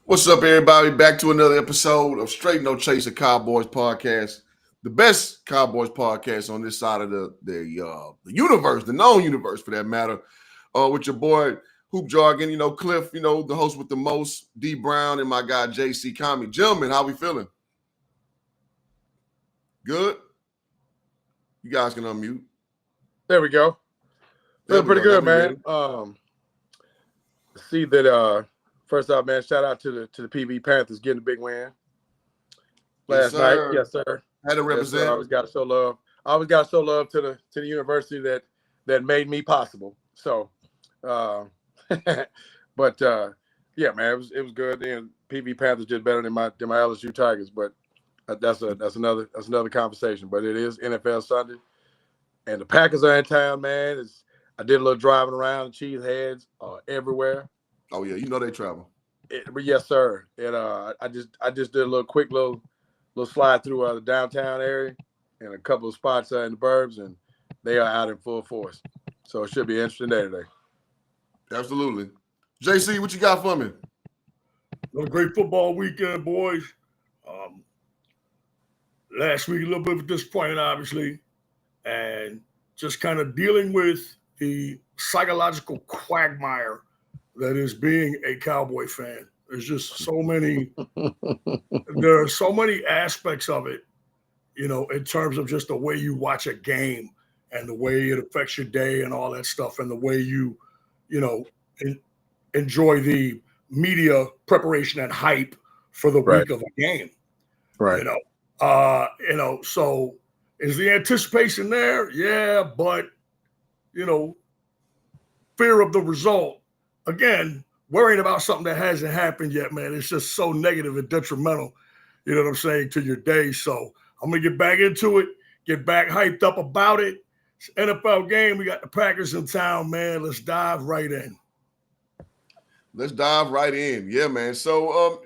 What's up, everybody? Back to another episode of Straight No Chaser Cowboys podcast, the best Cowboys podcast on this side of the universe, the known universe for that matter. With your boy Hoop Jargon, Cliff, the host with the most, D Brown, and my guy JC Comey. Gentlemen, how we feeling? Good. You guys can unmute. There we go. Feeling pretty good, man. See that. First off, man, shout out to the PV Panthers getting a big win last night. Yes, sir. Had to represent. Yes, I always got to show love. I always got to show love to the university that made me possible. So, but yeah, man, it was good. And PV Panthers did better than my LSU Tigers, but that's another conversation. But it is NFL Sunday, and the Packers are in town, man. I did a little driving around. Cheeseheads are everywhere. Oh yeah, they travel. But yes, sir. And I just did a quick little slide through the downtown area and a couple of spots in the burbs, and they are out in full force. So it should be an interesting day today. Absolutely. JC, what you got for me? A great football weekend, boys. Last week, a little bit of a disappointment, obviously, and just kind of dealing with the psychological quagmire that is being a Cowboy fan. There's just so many, there are so many aspects of it, in terms of just the way you watch a game and the way it affects your day and all that stuff, and the way you enjoy the media preparation and hype for the week of a game. Right. So is the anticipation there? Yeah, but, fear of the result. Again, worrying about something that hasn't happened yet, man, it's just so negative and detrimental, you know what I'm saying, to your day. So I'm going to get back into it, get back hyped up about it. It's an NFL game. We got the Packers in town, man. Let's dive right in. Let's dive right in. Yeah, man. So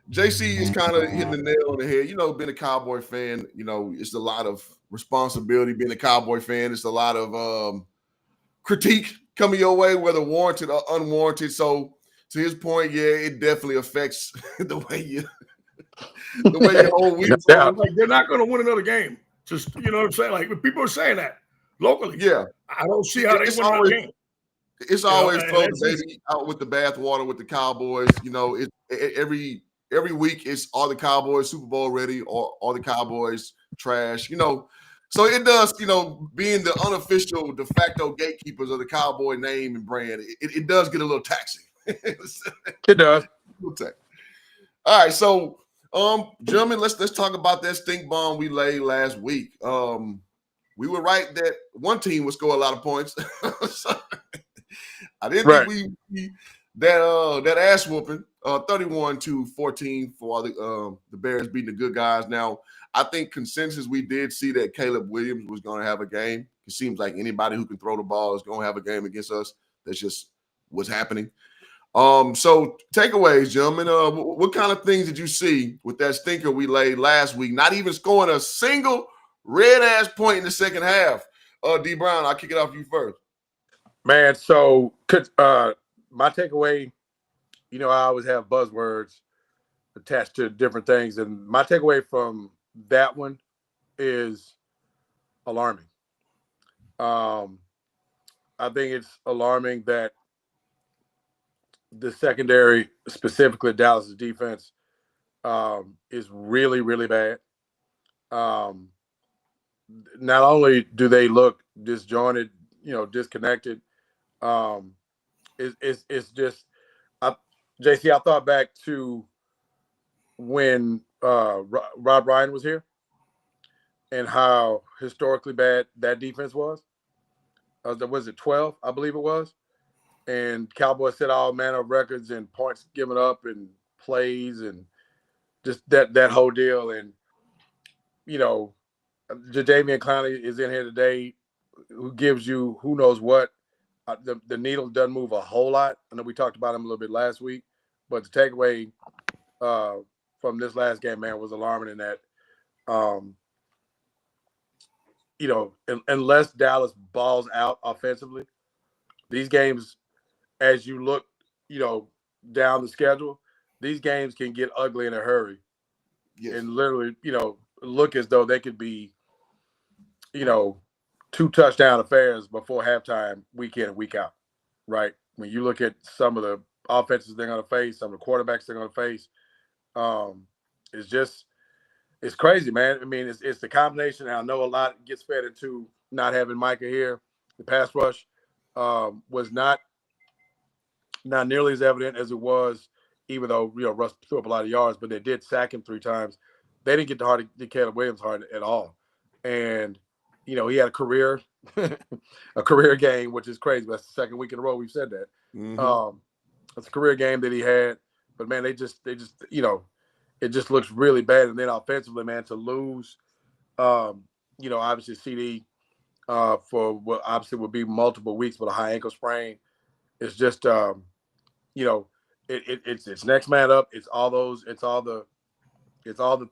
JC is kind of hitting the nail on the head. Being a Cowboy fan, it's a lot of responsibility being a Cowboy fan. It's a lot of critique coming your way, whether warranted or unwarranted. So to his point, yeah, it definitely affects the way your whole week. Like, they're not going to win another game. Just, you know what I'm saying? Like, people are saying that locally. Yeah. I don't see how they win another game. It's always throw the baby out with the bathwater with the Cowboys. Every week it's all the Cowboys Super Bowl ready or all the Cowboys trash. So it does, being the unofficial de facto gatekeepers of the Cowboy name and brand, it does get a little taxing. It does. All right, so gentlemen, let's talk about that stink bomb we laid last week. We were right that one team would score a lot of points. I didn't think we that ass whooping, 31-14 for the Bears beating the good guys. Now, I think consensus we did see that Caleb Williams was going to have a game. It seems like anybody who can throw the ball is going to have a game against us. That's just what's happening. So takeaways, gentlemen. What kind of things did you see with that stinker we laid last week? Not even scoring a single red-ass point in the second half. D. Brown, I'll kick it off to you first. Man, so my takeaway, I always have buzzwords attached to different things, and my takeaway from that one is alarming. I think it's alarming that the secondary, specifically Dallas' defense, is really, really bad. Not only do they look disjointed, disconnected, it's just JC, I thought back to when Rob Ryan was here and how historically bad that defense was. Was it 12? I believe it was. And Cowboys set all manner of records and points given up and plays and just that whole deal. And, Jadeveon Clowney is in here today, who gives you who knows what. The needle doesn't move a whole lot. I know we talked about him a little bit last week, but the takeaway from this last game, man, was alarming in that, unless Dallas balls out offensively, these games, as you look, down the schedule, these games can get ugly in a hurry. Yes. And literally, look as though they could be, 2 touchdown affairs before halftime, week in and week out, right? When you look at some of the offenses they're going to face, some of the quarterbacks they're going to face, it's crazy, man. I mean, it's the combination. I know a lot gets fed into not having Micah here. The pass rush was not nearly as evident as it was, even though Russ threw up a lot of yards, but they did sack him 3 times. They didn't get the Caleb Williams hard at all, and he had a career game, which is crazy. That's the second week in a row we've said that. Mm-hmm. It's a career game that he had, but man, they just it just looks really bad. And then offensively, man, to lose, obviously CD for what obviously would be multiple weeks with a high ankle sprain. It's just, it's next man up. It's all the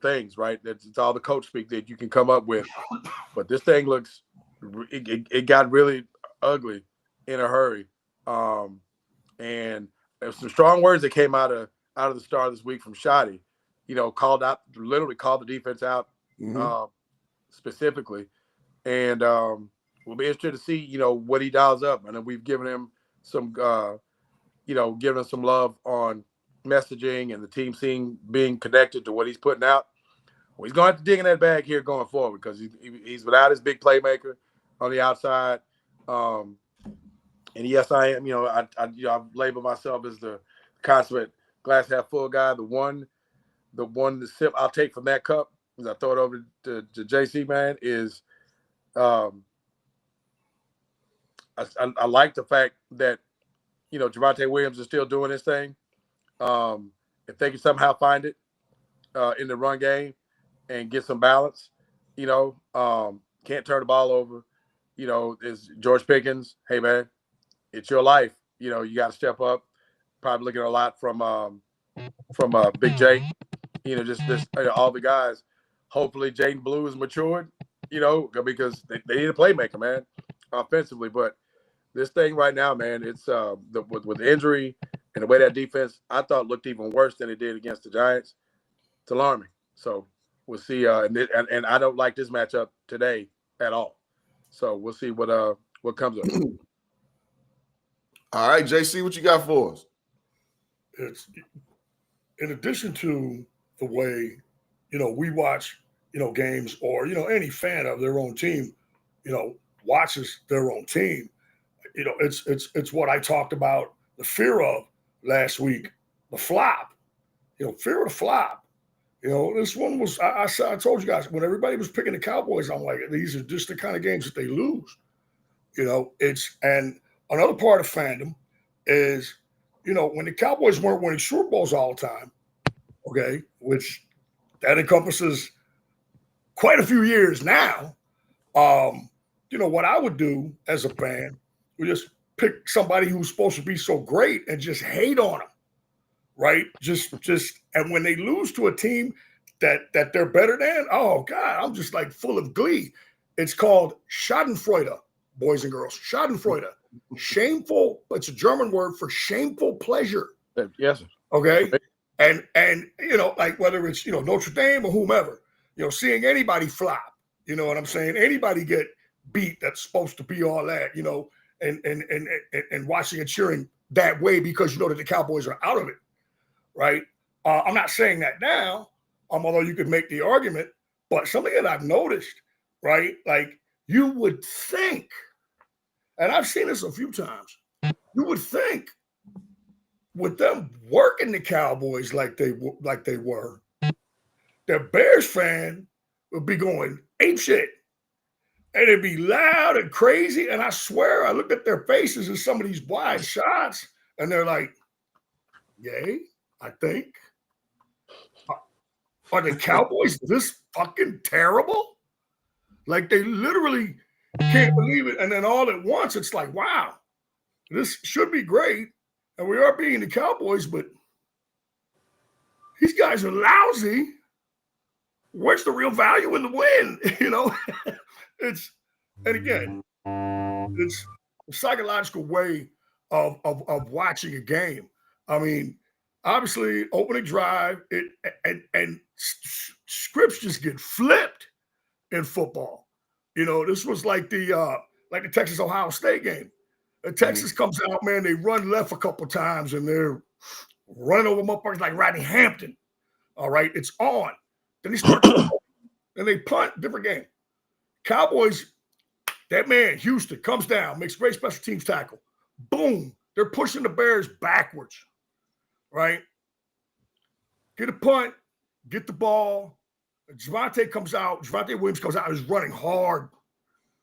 things, right? It's all the coach speak that you can come up with. But this thing it got really ugly in a hurry. And there's some strong words that came out of the start of this week from Shoddy. Literally called the defense out specifically. And we'll be interested to see, what he dials up. And then we've given him some, given him some love on messaging and the team being connected to what he's putting out. Well, he's going to have to dig in that bag here going forward because he's without his big playmaker on the outside. And yes, I am, I've labeled myself as the consummate glass half full guy. The one sip I'll take from that cup as I throw it over to JC, man, is I like the fact that, Javonte Williams is still doing his thing. If they can somehow find it in the run game and get some balance, can't turn the ball over. Is George Pickens, hey, man, it's your life. You got to step up. Probably looking at a lot from Big J. Just all the guys. Hopefully Jaden Blue is matured, because they need a playmaker, man, offensively. But this thing right now, man, it's with the injury and the way that defense, I thought looked even worse than it did against the Giants. It's alarming. So we'll see. And I don't like this matchup today at all. So we'll see what comes up. All right, JC, what you got for us? It's in addition to the way, we watch, games or, any fan of their own team, watches their own team. It's what I talked about, the fear of last week, the flop, fear of the flop. This one was, I told you guys, when everybody was picking the Cowboys, I'm like, these are just the kind of games that they lose. And another part of fandom is, when the Cowboys weren't winning Super Bowls all the time, okay, which that encompasses quite a few years now, what I would do as a fan would just pick somebody who's supposed to be so great and just hate on them, right? And when they lose to a team that they're better than, oh God, I'm just like full of glee. It's called Schadenfreude, boys and girls. Schadenfreude. Shameful, it's a German word for shameful pleasure. Yes. Okay. And like whether it's, Notre Dame or whomever, seeing anybody flop, you know what I'm saying? Anybody get beat that's supposed to be all that, and watching and cheering that way because you know that the Cowboys are out of it, right? I'm not saying that now, although you could make the argument, but something that I've noticed, right? Like you would think, and I've seen this a few times, you would think with them working the Cowboys like they were, the Bears fan would be going apeshit. And it'd be loud and crazy. And I swear, I look at their faces in some of these wide shots, and they're like, yay, I think. Are the Cowboys this fucking terrible? Like they literally can't believe it. And then all at once, it's like, wow, this should be great. And we are beating the Cowboys, but these guys are lousy. Where's the real value in the win? It's a psychological way of watching a game. I mean, obviously opening drive, and scripts just get flipped in football. This was like the Texas Ohio State game. Texas comes out, man. They run left a couple times, and they're running over motherfuckers like Rodney Hampton. All right, it's on. Then they start, then they punt. Different game. Cowboys. That man, Houston, comes down, makes great special teams tackle. Boom. They're pushing the Bears backwards, right? Get a punt, get the ball. Javonte Williams comes out and is running hard,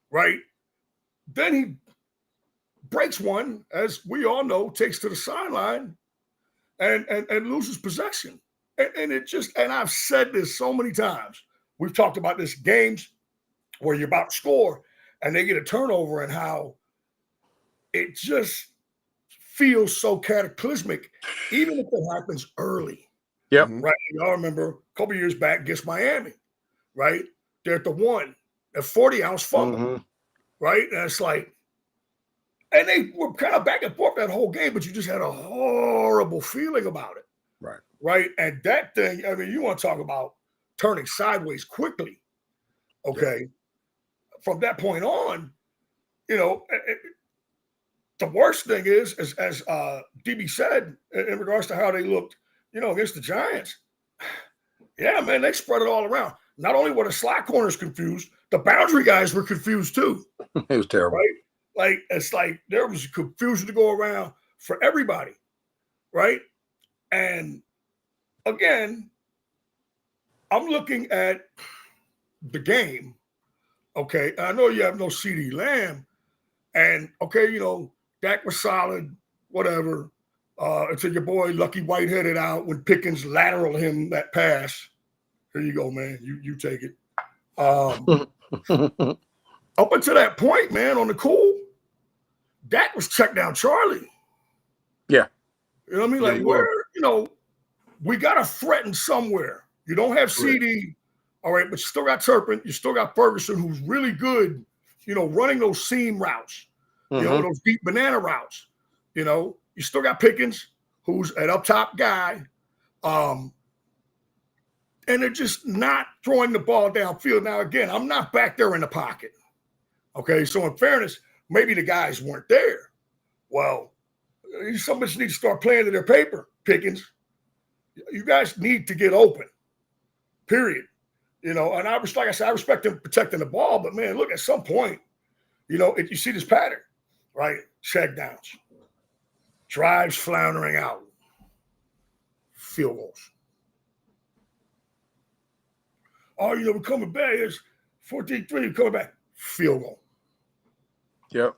right? Then he breaks one, as we all know, takes to the sideline and loses possession. And I've said this so many times. We've talked about this games where you're about to score and they get a turnover and how it just feels so cataclysmic, even if it happens early. Yep. Right. Y'all remember a couple years back against Miami, right? They're at the 1, a 40-ounce fumble, right? And it's like, and they were kind of back and forth that whole game, but you just had a horrible feeling about it. Right. Right. And that thing, I mean, you want to talk about turning sideways quickly. Okay. Yeah. From that point on, the worst thing is, as DB said, in regards to how they looked, against the Giants. Yeah, man, they spread it all around. Not only were the slot corners confused, the boundary guys were confused too. It was terrible. Right? Like, it's like there was confusion to go around for everybody, right? And again, I'm looking at the game. Okay, I know you have no CeeDee Lamb, and okay, Dak was solid, whatever. Until your boy Lucky Whiteheaded out when Pickens lateraled him that pass. Here you go, man. You take it. Up until that point, man, on the cool, Dak was checked down Charlie. Yeah. You know what I mean? Like, where, we got to threaten somewhere. You don't have CeeDee, all right, but you still got Turpin. You still got Ferguson, who's really good, running those seam routes, those deep banana routes. You still got Pickens, who's an up-top guy. And they're just not throwing the ball downfield. Now, again, I'm not back there in the pocket. Okay, so in fairness, maybe the guys weren't there. Well, somebody needs to start playing to their paper, Pickens. You guys need to get open, period. And I respect them protecting the ball, but, man, look, at some point, if you see this pattern, right, check downs, drives floundering out, field goals. Oh, we're coming back. It's 14-3, we're coming back. Field goal. Yep.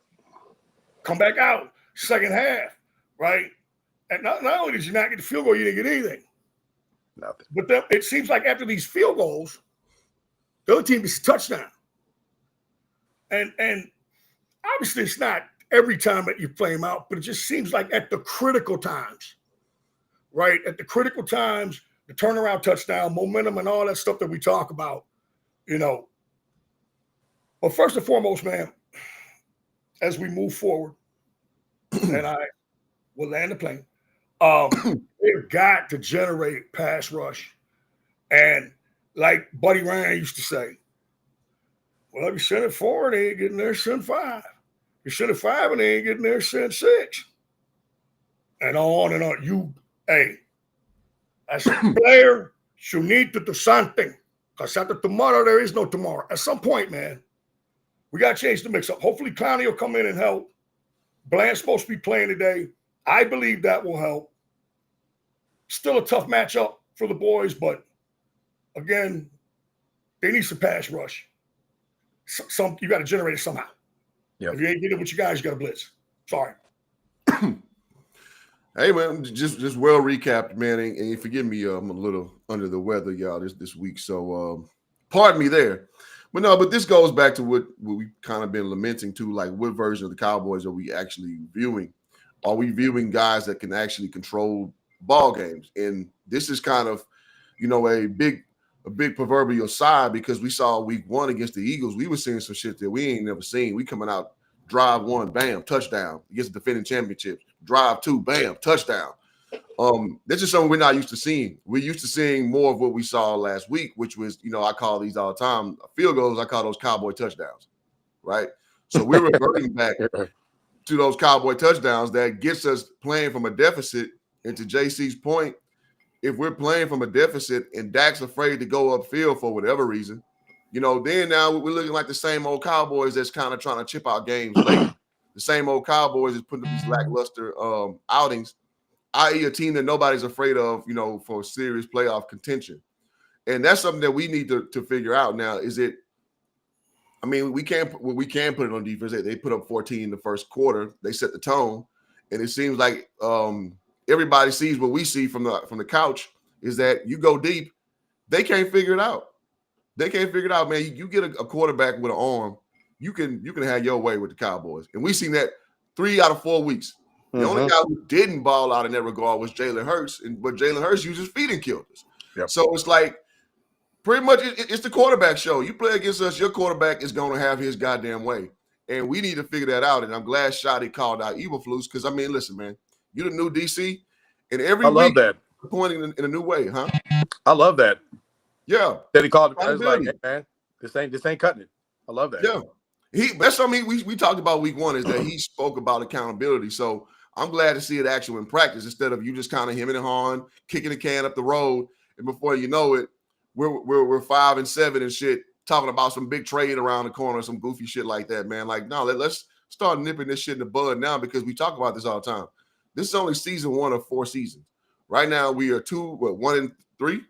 Come back out, second half, right? And not only did you not get the field goal, you didn't get anything. Nothing. But it seems like after these field goals, the other team gets a touchdown. And obviously it's not every time that you play them out, but it just seems like at the critical times, right? At the critical times, the turnaround touchdown, momentum, and all that stuff that we talk about, But first and foremost, man, as we move forward, and I will land the plane, they've got to generate pass rush. And like Buddy Ryan used to say, well, if you send it 4, they ain't getting there, send 5. You send it 5 and they ain't getting there, send 6. And on and on. As a player, you need to do something. Because after tomorrow, there is no tomorrow. At some point, man, we got to change the mix-up. Hopefully, Clowney will come in and help. Bland's supposed to be playing today. I believe that will help. Still a tough matchup for the boys, but again, they need some pass rush. You got to generate it somehow. Yep. If you ain't getting it with you guys, you got to blitz. Sorry. Hey, man, just well recapped, man. And forgive me, I'm a little under the weather, y'all, this week. So pardon me there. But this goes back to what we kind of been lamenting to, like what version of the Cowboys are we actually viewing? Are we viewing guys that can actually control ball games? And this is kind of, a big proverbial side, because we saw week 1 against the Eagles. We were seeing some shit that we ain't never seen. We coming out, drive 1, bam, touchdown against the defending championships. Drive 2, bam, touchdown. This is something we're not used to seeing. We're used to seeing more of what we saw last week, which was, I call these all the time field goals. I call those Cowboy touchdowns, right? So we're reverting back to those Cowboy touchdowns that gets us playing from a deficit. And to JC's point, if we're playing from a deficit and Dak's afraid to go upfield for whatever reason, then now we're looking like the same old Cowboys that's kind of trying to chip out games late. The same old Cowboys is putting up these lackluster outings, i.e. a team that nobody's afraid of, for serious playoff contention. And that's something that we need to figure out now. We can put it on defense. They put up 14 in the first quarter. They set the tone. And it seems like everybody sees what we see from the couch is that you go deep, they can't figure it out. They can't figure it out, man. You get a quarterback with an arm, you can have your way with the Cowboys. And we've seen that 3 out of 4 weeks. The only guy who didn't ball out in that regard was Jalen Hurts, but Jalen Hurts uses feet and killed us. Yep. So it's like pretty much it's the quarterback show. You play against us, your quarterback is going to have his goddamn way. And we need to figure that out. And I'm glad Shotty called out Eberflus because, listen, man, you're the new DC. And every week, that. Pointing in a new way, huh? I love that. Yeah. That he called. I was like, hey, man, this ain't cutting it. I love that. Yeah. That's something we talked about week 1 is that he spoke about accountability. So I'm glad to see it actually in practice instead of you just kind of hemming and hawing, kicking the can up the road. And before you know it, we're 5 and 7 and shit, talking about some big trade around the corner, some goofy shit like that, man. Like, no, let's start nipping this shit in the bud now because we talk about this all the time. This is only season 1 of 4 seasons. Right now we are 1 and 3?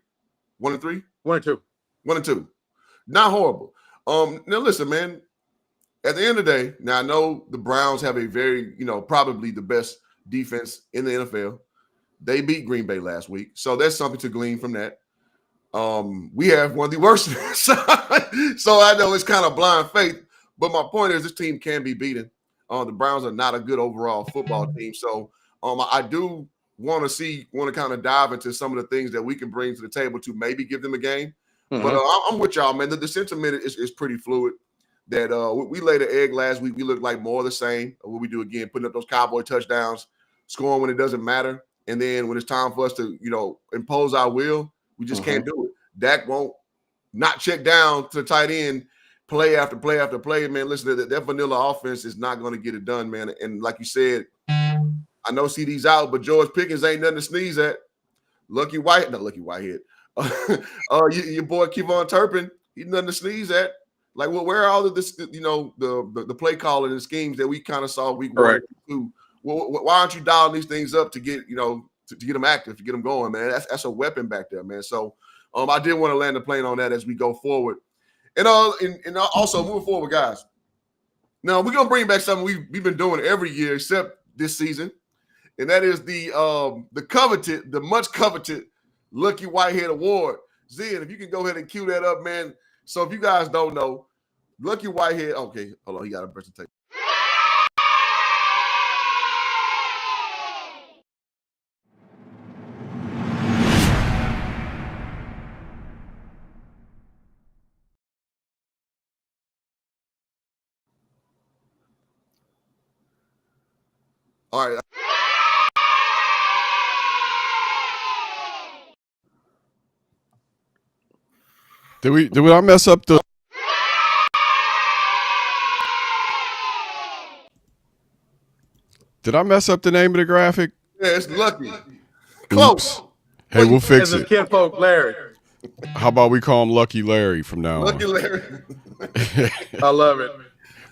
1 and 3? 1 and 2. 1 and 2. Not horrible. Now listen, man. At the end of the day, now I know the Browns have a very, probably the best defense in the NFL. They beat Green Bay last week, so there's something to glean from that. We have one of the worst, so I know it's kind of blind faith. But my point is, this team can be beaten. The Browns are not a good overall football team, so I do want to kind of dive into some of the things that we can bring to the table to maybe give them a game. Mm-hmm. But I'm with y'all, man. The sentiment is pretty fluid. That we laid an egg last week. We look like more of the same. What we do again, putting up those Cowboy touchdowns, scoring when it doesn't matter. And then when it's time for us to, impose our will, we just can't do it. Dak won't not check down to the tight end play after play after play. Man, listen, that vanilla offense is not going to get it done, man. And like you said, I know CD's out, but George Pickens ain't nothing to sneeze at. Lucky Whitehead. Your boy Kevon Turpin, he's nothing to sneeze at. Like, well, where are all of this, the play calling and schemes that we kind of saw week 1 and 2? Well, why aren't you dialing these things up to get, to get them active, to get them going, man? That's a weapon back there, man. So I did want to land the plane on that as we go forward. And also moving forward, guys. Now, we're going to bring back something we've been doing every year except this season, and that is the much coveted Lucky Whitehead Award. Zen, if you can go ahead and cue that up, man. So if you guys don't know, Lucky Whitehead, okay, hold on, he got a presentation. All right. Did I mess up the? Did I mess up the name of the graphic? Yeah, it's Lucky. Close. Hey, we'll fix it. Kinfolk Larry. How about we call him Lucky Larry from now Lucky on? Larry. I love it.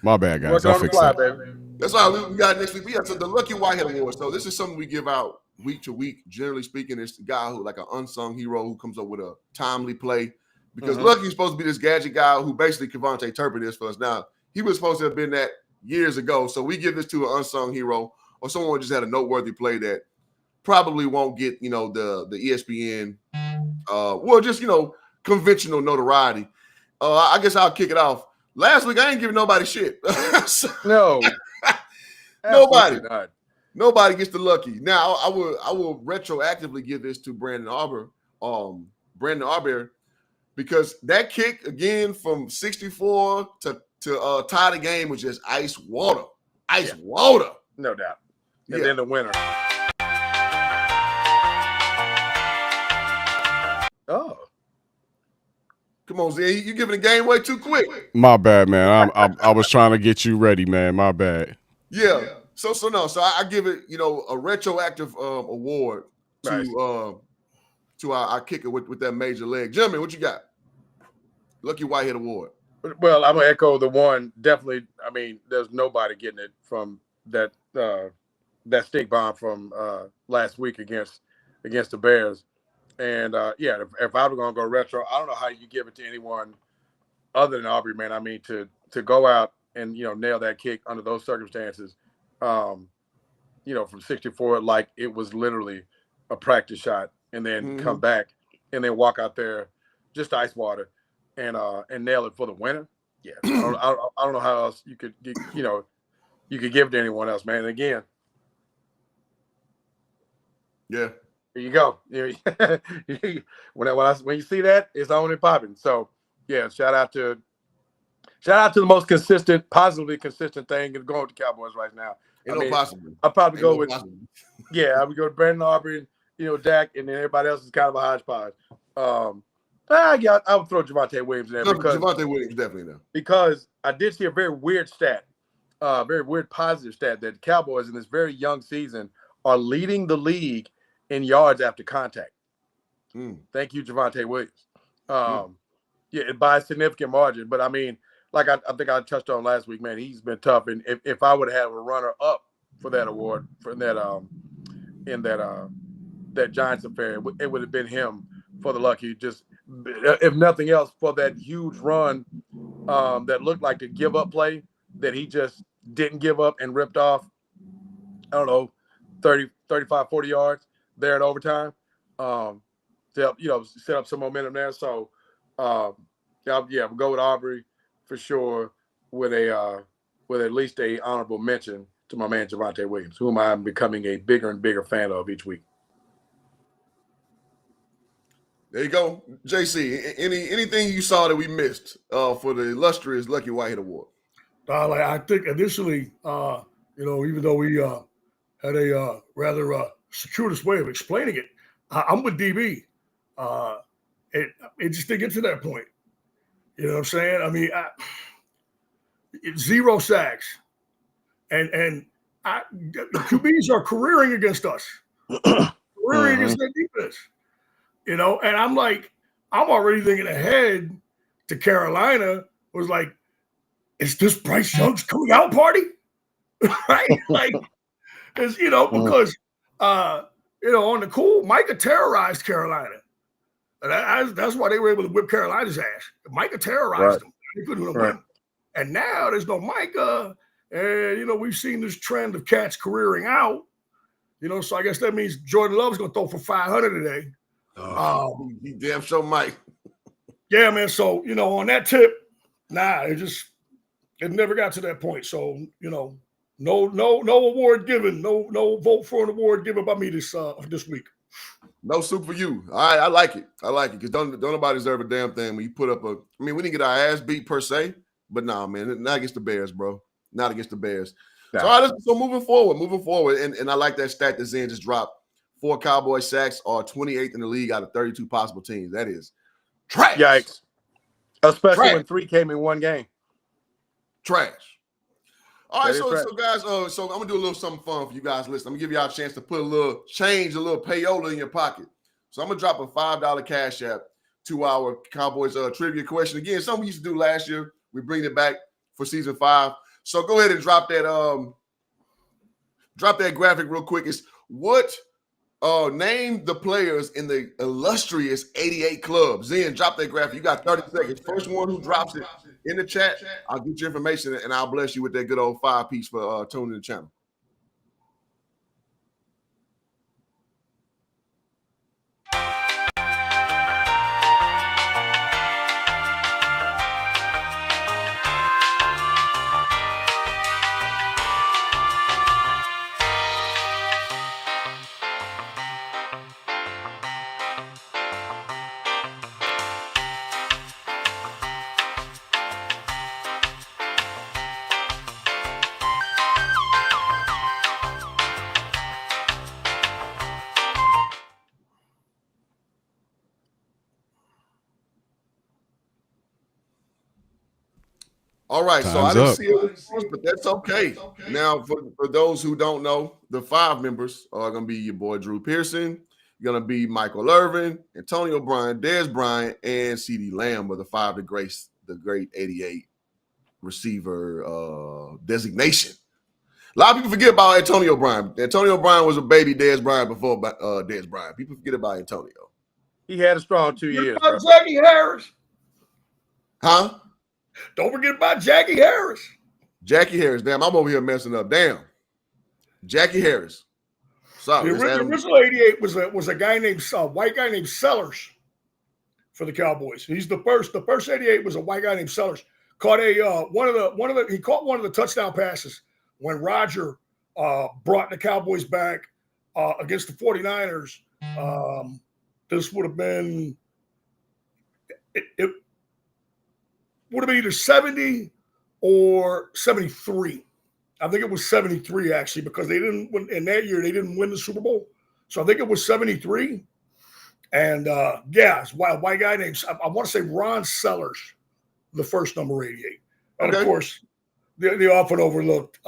My bad, guys. I'll fix that. Baby. That's why we got next week. We got the Lucky Whitehead Award. So this is something we give out week to week. Generally speaking, it's the guy who like an unsung hero who comes up with a timely play. Because Lucky's supposed to be this gadget guy who basically Kevontae Turpin is for us now. He was supposed to have been that years ago. So we give this to an unsung hero or someone who just had a noteworthy play that probably won't get, the ESPN, conventional notoriety. I guess I'll kick it off. Last week, I ain't giving nobody shit. No. Nobody gets the Lucky. Now, I will retroactively give this to Brandon Arbery, because that kick again from 64 to tie the game was just ice water. Water. No doubt. And then the winner. Oh. Come on, Z. You giving the game away too quick. My bad, man. I was trying to get you ready, man. My bad. Yeah. So I give it, a retroactive award to our kicker with that major leg. Gentlemen, what you got? Lucky Whitehead Award. Well, I'm gonna echo the one. Definitely. I mean, there's nobody getting it from that stink bomb from last week against the Bears. And if I were gonna go retro, I don't know how you give it to anyone other than Aubrey, man. I mean, to go out and nail that kick under those circumstances, from 64, like it was literally a practice shot, and then come back and then walk out there just ice water and nail it for the winner. Yeah, I don't know how else you could you could give it to anyone else, man. And again, yeah. There you go. When you see that, it's on and popping. So yeah, shout out to the most consistent, positively consistent thing is going with the Cowboys right now. I'll probably go with I would go to Brandon Aubrey, Dak, and then everybody else is kind of a hodgepodge. I would throw Javonte Williams in there because Javonte Williams definitely there. Because I did see a very weird stat, very weird positive stat that the Cowboys in this very young season are leading the league in yards after contact. Thank you, Javonte Williams. By a significant margin. But I mean, like I think I touched on last week, man, he's been tough. And if I would have a runner up for that award for that in that Giants affair, it would have been him for the lucky. Just if nothing else, for that huge run that looked like the give up play that he just didn't give up and ripped off. I don't know, 30, 35, 40 yards there in overtime. To help, set up some momentum there. So, we'll go with Aubrey for sure with at least a honorable mention to my man Javonte Williams, whom I'm becoming a bigger and bigger fan of each week. There you go, JC. Anything you saw that we missed for the illustrious Lucky Whitehead Award? I think initially, even though we had a rather circuitous way of explaining it, I'm with DB. It just didn't get to that point. You know what I'm saying? I mean, 0 sacks, and QBs are careering against us, careering against their defense. And I'm already thinking ahead to Carolina. Was like, is this Bryce Young's coming out party? Right? Because on the cool, Micah terrorized Carolina. That's why they were able to whip Carolina's ass. Micah terrorized them. They couldn't win. And now there's no Micah. And, we've seen this trend of cats careering out. So I guess that means Jordan Love's going to throw for 500 today. He damn sure might. Yeah, man. So, on that tip, it never got to that point. So, no award given. No vote for an award given by me this week. No soup for you. All right, I like it. Because don't nobody deserve a damn thing when you put up we didn't get our ass beat per se, but nah, man, not against the Bears, bro. Not against the Bears. Nah. So, all right, so moving forward, and I like that stat that Zen just dropped. 4 Cowboy sacks are 28th in the league out of 32 possible teams. That is trash. Yikes. Especially when 3 came in one game. Trash. All right, so guys, so I'm gonna do a little something fun for you guys. Listen, I'm gonna give y'all a chance to put a little change, a little payola in your pocket. So I'm gonna drop a $5 cash app to our Cowboys trivia question. Again, something we used to do last year. We bring it back for season 5. So go ahead and drop that graphic real quick. It's what name the players in the illustrious 88 club. Zen, drop that graphic. You got 30 seconds. First one who drops it in the chat, I'll get your information and I'll bless you with that good old 5-piece for tuning the channel. All right, so I Time's didn't up. see it, but that's okay. Now, for those who don't know, the 5 members are going to be your boy Drew Pearson, going to be Michael Irvin, Antonio Bryan, Dez Bryant, and CeeDee Lamb are the 5 to grace the great 88 receiver designation. A lot of people forget about Antonio Bryan. Antonio Bryan was a baby Dez Bryant before Dez Bryant. People forget about Antonio. He had a strong 2 years, bro. Jackie Harris. Huh? Don't forget about Jackie Harris. Jackie Harris. Damn, I'm over here messing up. Damn. Jackie Harris. Sorry. The original 88 was a guy named white guy named Sellers for the Cowboys. He's the first. The first 88 was a white guy named Sellers. Caught he caught one of the touchdown passes when Roger brought the Cowboys back against the 49ers. This would have been it would have been either 70 or 73. I think it was 73 actually, because they didn't win in that year. They didn't win the Super Bowl, so I think it was 73. And it's a white guy named I want to say Ron Sellers, the first number 88, and of course the often overlooked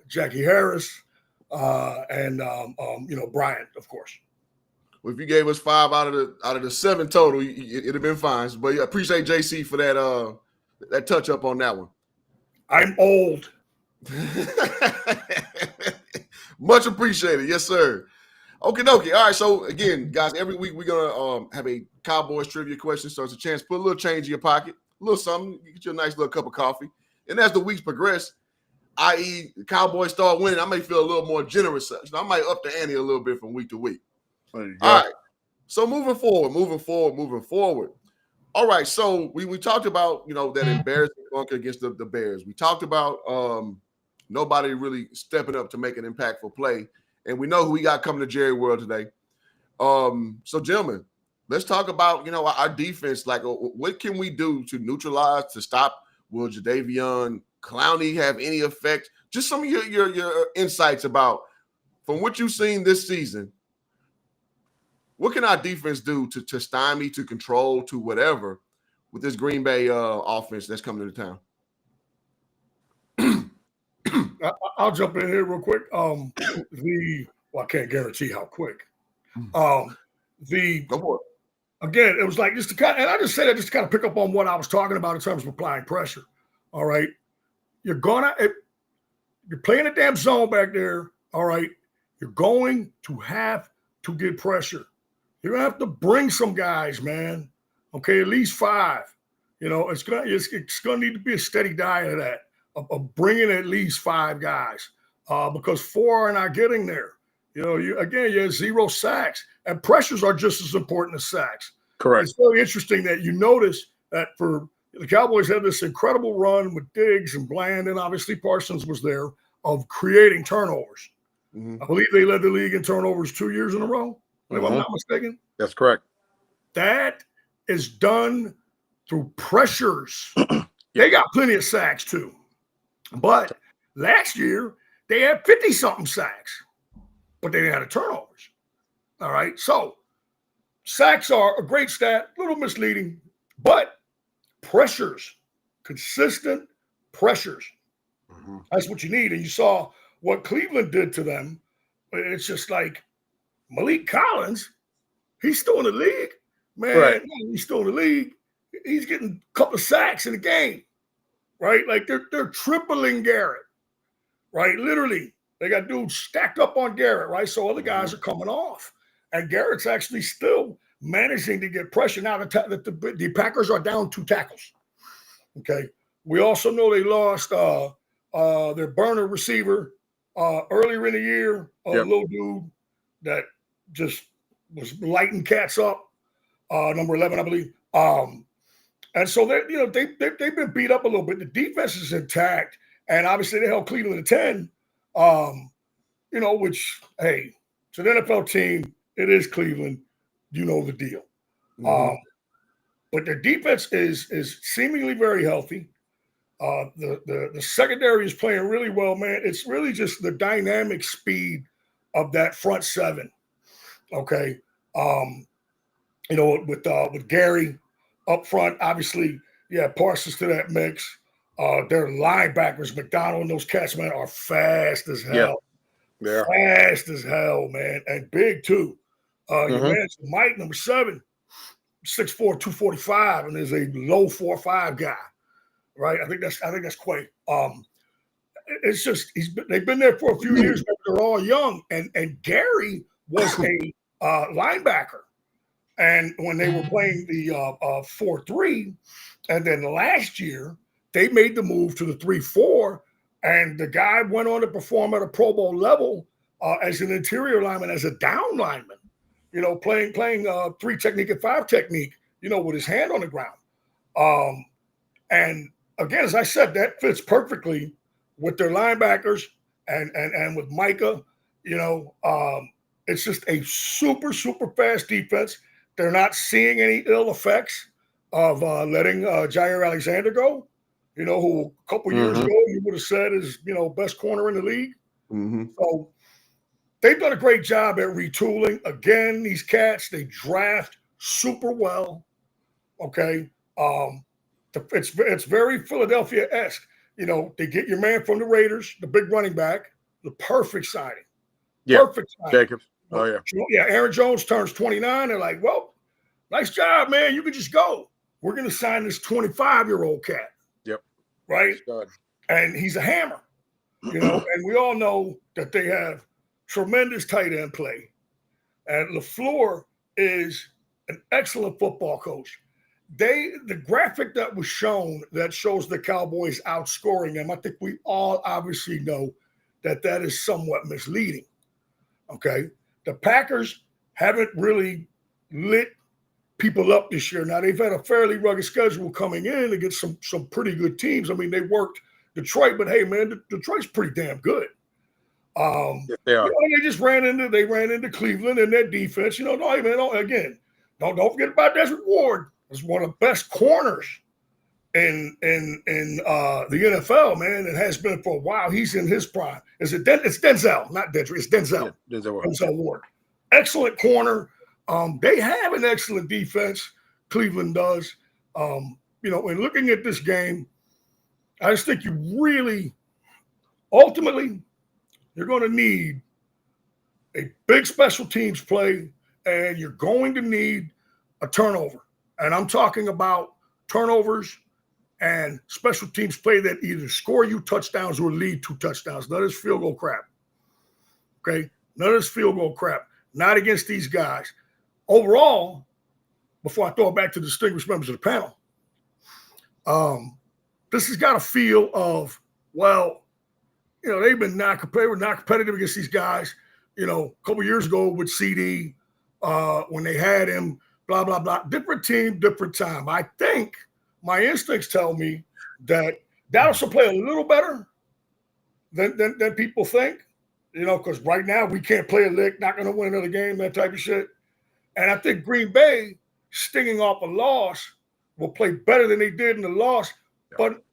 Jackie Harris and Bryant, of course. Well, if you gave us 5 out of the 7 total, it'd have been fine. But yeah, appreciate JC for that touch up on that one. I'm old. Much appreciated. Yes, sir. Okie dokie. All right. So again, guys, every week we're gonna have a Cowboys trivia question. So it's a chance to put a little change in your pocket, a little something, get you a nice little cup of coffee. And as the weeks progress, i.e., the Cowboys start winning, I may feel a little more generous. So I might up the ante a little bit from week to week. All right. So moving forward. All right. So we talked about, that embarrassing funk against the Bears. We talked about nobody really stepping up to make an impactful play. And we know who we got coming to Jerry World today. So, gentlemen, let's talk about, our defense. Like, what can we do to neutralize, to stop? Will Jadeveon Clowney have any effect? Just some of your insights about, from what you've seen this season, what can our defense do to stymie, to control, to whatever with this Green Bay offense that's coming to town? I'll jump in here real quick. I can't guarantee how quick. Go for it. Again, it was like just to kind of, and I just say that just to kind of pick up on what I was talking about in terms of applying pressure. All right, you're playing a damn zone back there. All right, you're going to have to get pressure. You're gonna have to bring some guys, man. Okay, at least 5. It's gonna need to be a steady diet of that. Of bringing at least 5 guys, because 4 are not getting there. You have 0 sacks, and pressures are just as important as sacks. Correct. It's very interesting that you notice that for the Cowboys had this incredible run with Diggs and Bland, and obviously Parsons was there, of creating turnovers. Mm-hmm. I believe they led the league in turnovers 2 years in a row, if I'm not mistaken. That's correct. That is done through pressures. They got plenty of sacks too. But last year, they had 50-something sacks, but they didn't have the turnovers. All right, so sacks are a great stat, a little misleading, but pressures, consistent pressures, that's what you need. And you saw what Cleveland did to them. It's just like Malik Collins, he's still in the league. Man, right. He's still in the league. He's getting a couple of sacks in a game. Right? Like they're tripling Garrett, right? Literally, they got dudes stacked up on Garrett, right? So other guys are coming off. And Garrett's actually still managing to get pressure. Now the Packers are down 2 tackles. Okay. We also know they lost their burner receiver earlier in the year, a little dude that just was lighting cats up, number 11, I believe. And so they've been beat up a little bit. The defense is intact, and obviously they held Cleveland to 10. Which, hey, it's an NFL team. It is Cleveland. You know the deal. But their defense is seemingly very healthy. The secondary is playing really well, man. It's really just the dynamic speed of that front 7. Okay, with Gary up front, obviously, Parsons to that mix. Their linebackers, McDonald and those cats, man, are fast as hell. Yeah. Fast as hell, man, and big too. Your man, Mike, number 7, 6'4", 245, and is a low 4'5" guy, right? I think that's quite. It's just they've been there for a few years, but they're all young. And Gary was a linebacker, and when they were playing the 4-3, and then last year they made the move to the 3-4, and the guy went on to perform at a Pro Bowl level as an interior lineman, as a down lineman. Playing 3 technique and 5 technique. With his hand on the ground. And again, as I said, that fits perfectly with their linebackers and with Micah. It's just a super, super fast defense. They're not seeing any ill effects of letting Jair Alexander go, who a couple years ago you would have said is, best corner in the league. So they've done a great job at retooling. Again, these cats, they draft super well. Okay. It's very Philadelphia-esque. They get your man from the Raiders, the big running back, the perfect signing. Yeah. Perfect signing. Jacobs. Oh, yeah. Yeah, Aaron Jones turns 29. They're like, well, nice job, man. You can just go. We're going to sign this 25-year-old cat. Yep. Right? And he's a hammer. And we all know that they have tremendous tight end play. And LaFleur is an excellent football coach. The graphic that was shown that shows the Cowboys outscoring them, I think we all obviously know that is somewhat misleading. Okay. The Packers haven't really lit people up this year. Now, they've had a fairly rugged schedule coming in against some pretty good teams. I mean, they worked Detroit, but hey, man, Detroit's pretty damn good. Yes, they are. They just ran into Cleveland and their defense. Don't forget about Desmond Ward. He's one of the best corners in the NFL, man, and has been for a while. He's in his prime. It's Denzel, not Denzel. It's Denzel. Yeah, Denzel Ward. Excellent corner. They have an excellent defense. Cleveland does. And looking at this game, I just think ultimately, you're going to need a big special teams play, and you're going to need a turnover. And I'm talking about turnovers and special teams play that either score you touchdowns or lead to touchdowns. None of this field goal crap. Okay? None of this field goal crap. Not against these guys. Overall, before I throw it back to distinguished members of the panel, this has got a feel of, they were not competitive against these guys, a couple years ago with CD, when they had him, blah, blah, blah. Different team, different time. I think my instincts tell me that Dallas will play a little better than people think, because right now we can't play a lick, not going to win another game, that type of shit. And I think Green Bay, stinging off a loss, will play better than they did in the loss. But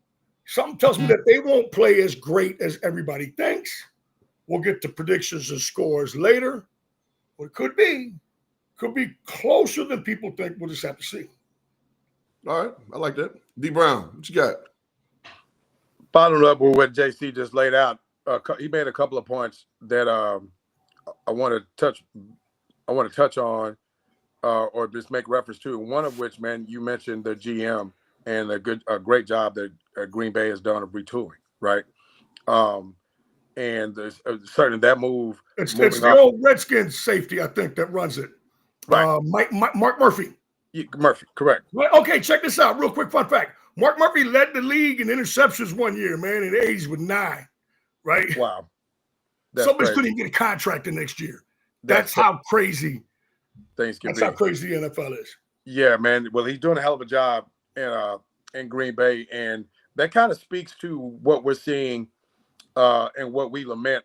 something tells me that they won't play as great as everybody thinks. We'll get to predictions and scores later. But it could be closer than people think. We'll just have to see. All right. I like that. D. Brown, what you got? Following up with what JC just laid out, he made a couple of points that I want to touch on or just make reference to. One of which, man, you mentioned the GM and a great job that Green Bay has done of retooling, right? And there's certainly that move. It's the old Redskins safety, I think, that runs it. Right. Mark Murphy. Murphy, correct. Well, okay, check this out. Real quick fun fact. Mark Murphy led the league in interceptions one year, man, in the 80s with 9, right? Wow. Somebody's couldn't even get a contract the next year. That's how crazy things can be. That's how crazy the NFL is. Yeah, man. Well, he's doing a hell of a job in Green Bay, and that kind of speaks to what we're seeing and what we lament,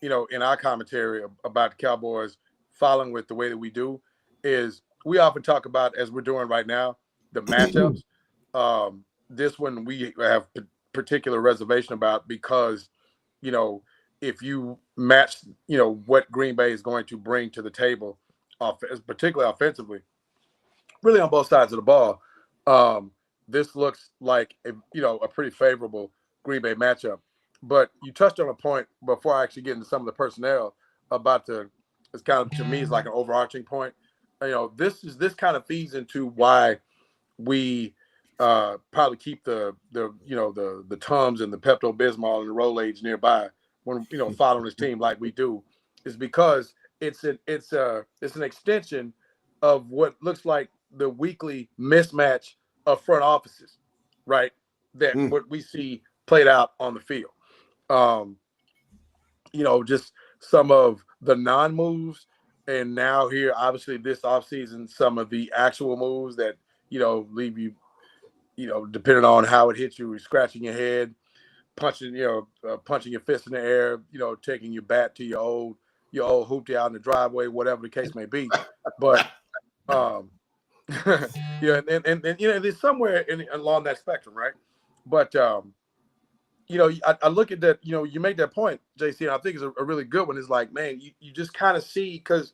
in our commentary about the Cowboys following with the way that we do, is we often talk about, as we're doing right now, the matchups. This one we have particular reservation about because, if you match, what Green Bay is going to bring to the table, particularly offensively, really on both sides of the ball, this looks like a pretty favorable Green Bay matchup. But you touched on a point before I actually get into some of the personnel about it's kind of, to me, is like an overarching point. This kind of feeds into why we probably keep the Tums and the Pepto Bismol and the Rolaids nearby when following this team like we do, is because it's an extension of what looks like the weekly mismatch of front offices, right? That what we see played out on the field. Just some of the non-moves, and now here, obviously, this offseason, some of the actual moves that leave you, depending on how it hits you, scratching your head, punching your fist in the air, taking your bat to your old hoopty out in the driveway, whatever the case may be. But and there's somewhere along that spectrum, right? But I look at that, you make that point, JC, and I think it's a really good one. It's like, man, you just kind of see, because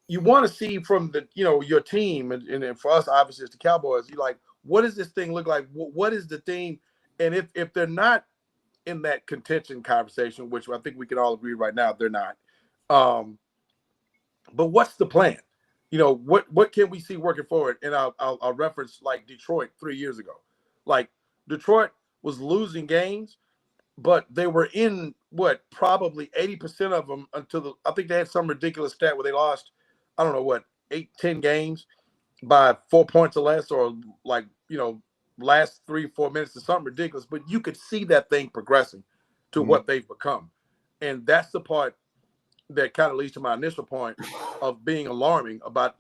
you want to see from the, your team, and for us, obviously, it's the Cowboys. You like, what does this thing look like? What is the theme? And if they're not in that contention conversation, which I think we can all agree right now, they're not. But what's the plan? What can we see working forward? And I'll reference like Detroit 3 years ago. Like, Detroit was losing games, but they were in probably 80% of them until I think they had some ridiculous stat where they lost, I don't know, 8-10 games by 4 points or less, or last 3-4 minutes or something ridiculous. But you could see that thing progressing to what they've become. And that's the part that kind of leads to my initial point of being alarming about,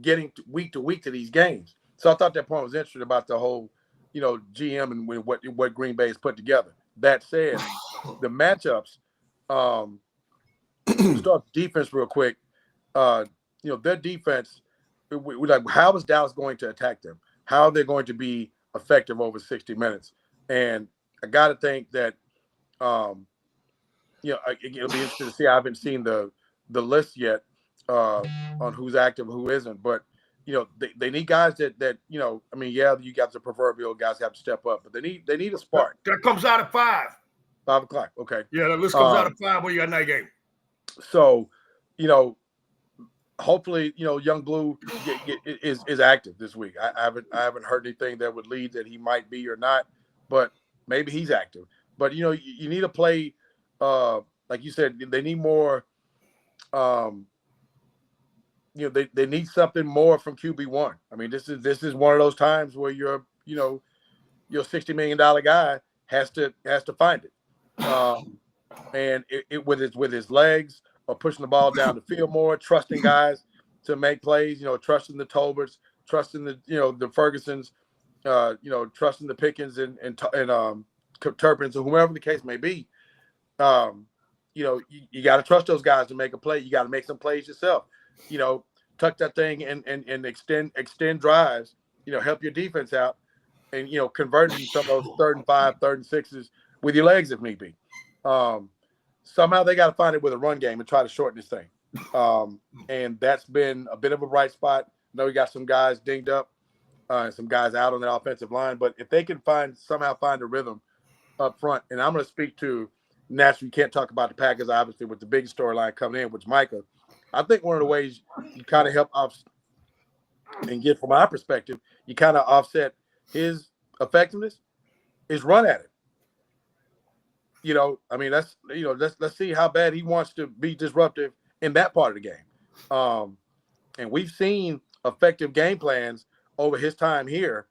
getting week to week to these games. So I thought that point was interesting about the whole, GM and what Green Bay has put together. That said, the matchups, start defense real quick. Their defense, we like, how is Dallas going to attack them? How are they going to be effective over 60 minutes? And I got to think that, it'll be interesting to see. I haven't seen the list yet on who's active and who isn't, but they need guys that you got the proverbial guys have to step up, but they need a spark. That comes out at 5. 5 o'clock. Okay. Yeah, that list comes out at 5 when you got night game. So, hopefully, Young Blue is active this week. I haven't heard anything that would lead that he might be or not, but maybe he's active. But you need to play, like you said, they need more. They need something more from QB1. I mean, this is one of those times where your $60 million guy has to find it, and it with his legs, or pushing the ball down the field more, trusting guys to make plays. Trusting the Tolberts, trusting the the Fergusons, trusting the Pickens and Turpins, or whoever the case may be. You got to trust those guys to make a play. You got to make some plays yourself. Tuck that thing and extend drives. Help your defense out, and converting some of those 3rd and 5, 3rd and 6s with your legs if need be. Somehow they got to find it with a run game and try to shorten this thing. And that's been a bit of a bright spot. I know we got some guys dinged up, and some guys out on the offensive line, but if they can somehow find a rhythm up front, and I'm going to speak to, naturally, you can't talk about the Packers, obviously, with the big storyline coming in, which Micah. I think one of the ways you kind of help and get, from my perspective, you kind of offset his effectiveness is run at it. Let's see how bad he wants to be disruptive in that part of the game. And we've seen effective game plans over his time here,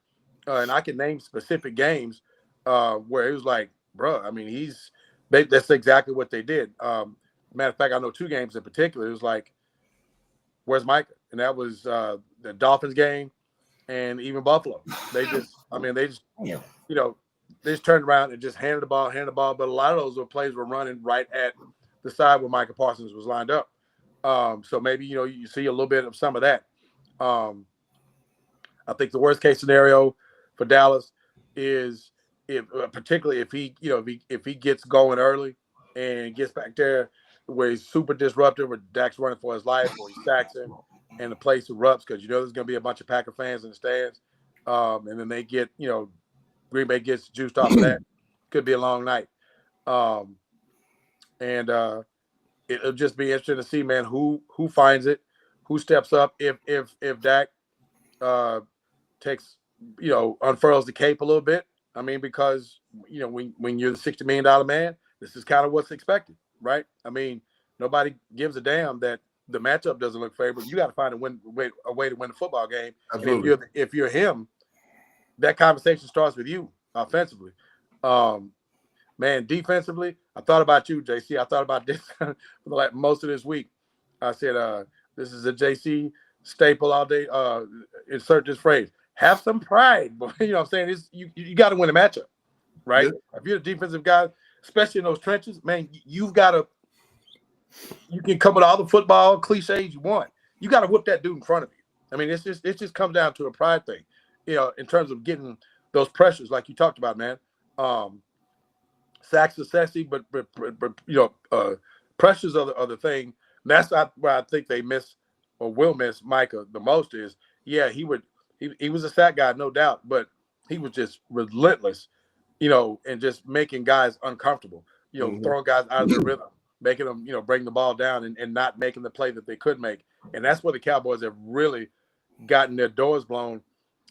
and I can name specific games where it was like, bro, I mean, that's exactly what they did. Matter of fact, I know 2 games in particular. It was like, where's Micah? And that was the Dolphins game and even Buffalo. They just turned around and just handed the ball. But a lot of those plays were running right at the side where Micah Parsons was lined up. So maybe, you see a little bit of some of that. I think the worst case scenario for Dallas is particularly if he gets going early and gets back there where he's super disruptive, where Dak's running for his life, or he sacks him and the place erupts, because there's going to be a bunch of Packer fans in the stands. and then they get, Green Bay gets juiced off of that. Could be a long night. And it'll just be interesting to see, man, who finds it, who steps up. If Dak takes, unfurls the cape a little bit. I mean, because when you're the $60 million man, this is kind of what's expected, right? I mean, nobody gives a damn that the matchup doesn't look favorable. You got to find a way to win the football game. Absolutely. And if you're him, that conversation starts with you offensively. Man, defensively, I thought about you, JC. I thought about this for like most of this week. I said, this is a JC staple all day. Insert this phrase. Have some pride, boy. You know what I'm saying? You got to win a matchup, right? Yeah. If you're a defensive guy, especially in those trenches, man, you can come with all the football cliches you want. You got to whip that dude in front of you. I mean, it just comes down to a pride thing, in terms of getting those pressures like you talked about, man. Sacks are sexy, but pressures are the thing. And that's where I think they miss or will miss Micah the most is, he was a sack guy, no doubt, but he was just relentless, and just making guys uncomfortable, throwing guys out of their rhythm, making them, bring the ball down and not making the play that they could make. And that's where the Cowboys have really gotten their doors blown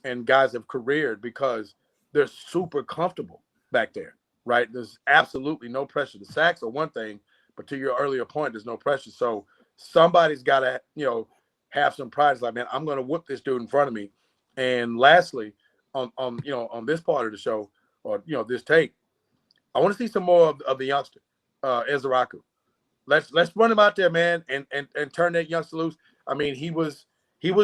and guys have careered because they're super comfortable back there. Right, there's absolutely no pressure. The sacks are one thing, but to your earlier point, there's no pressure. So somebody's got to, have some pride. It's like, man, I'm going to whoop this dude in front of me. And lastly, on this part of the show, or this tape, I want to see some more of the youngster, Ezraku. Let's run him out there, man, and turn that youngster loose. I mean, he was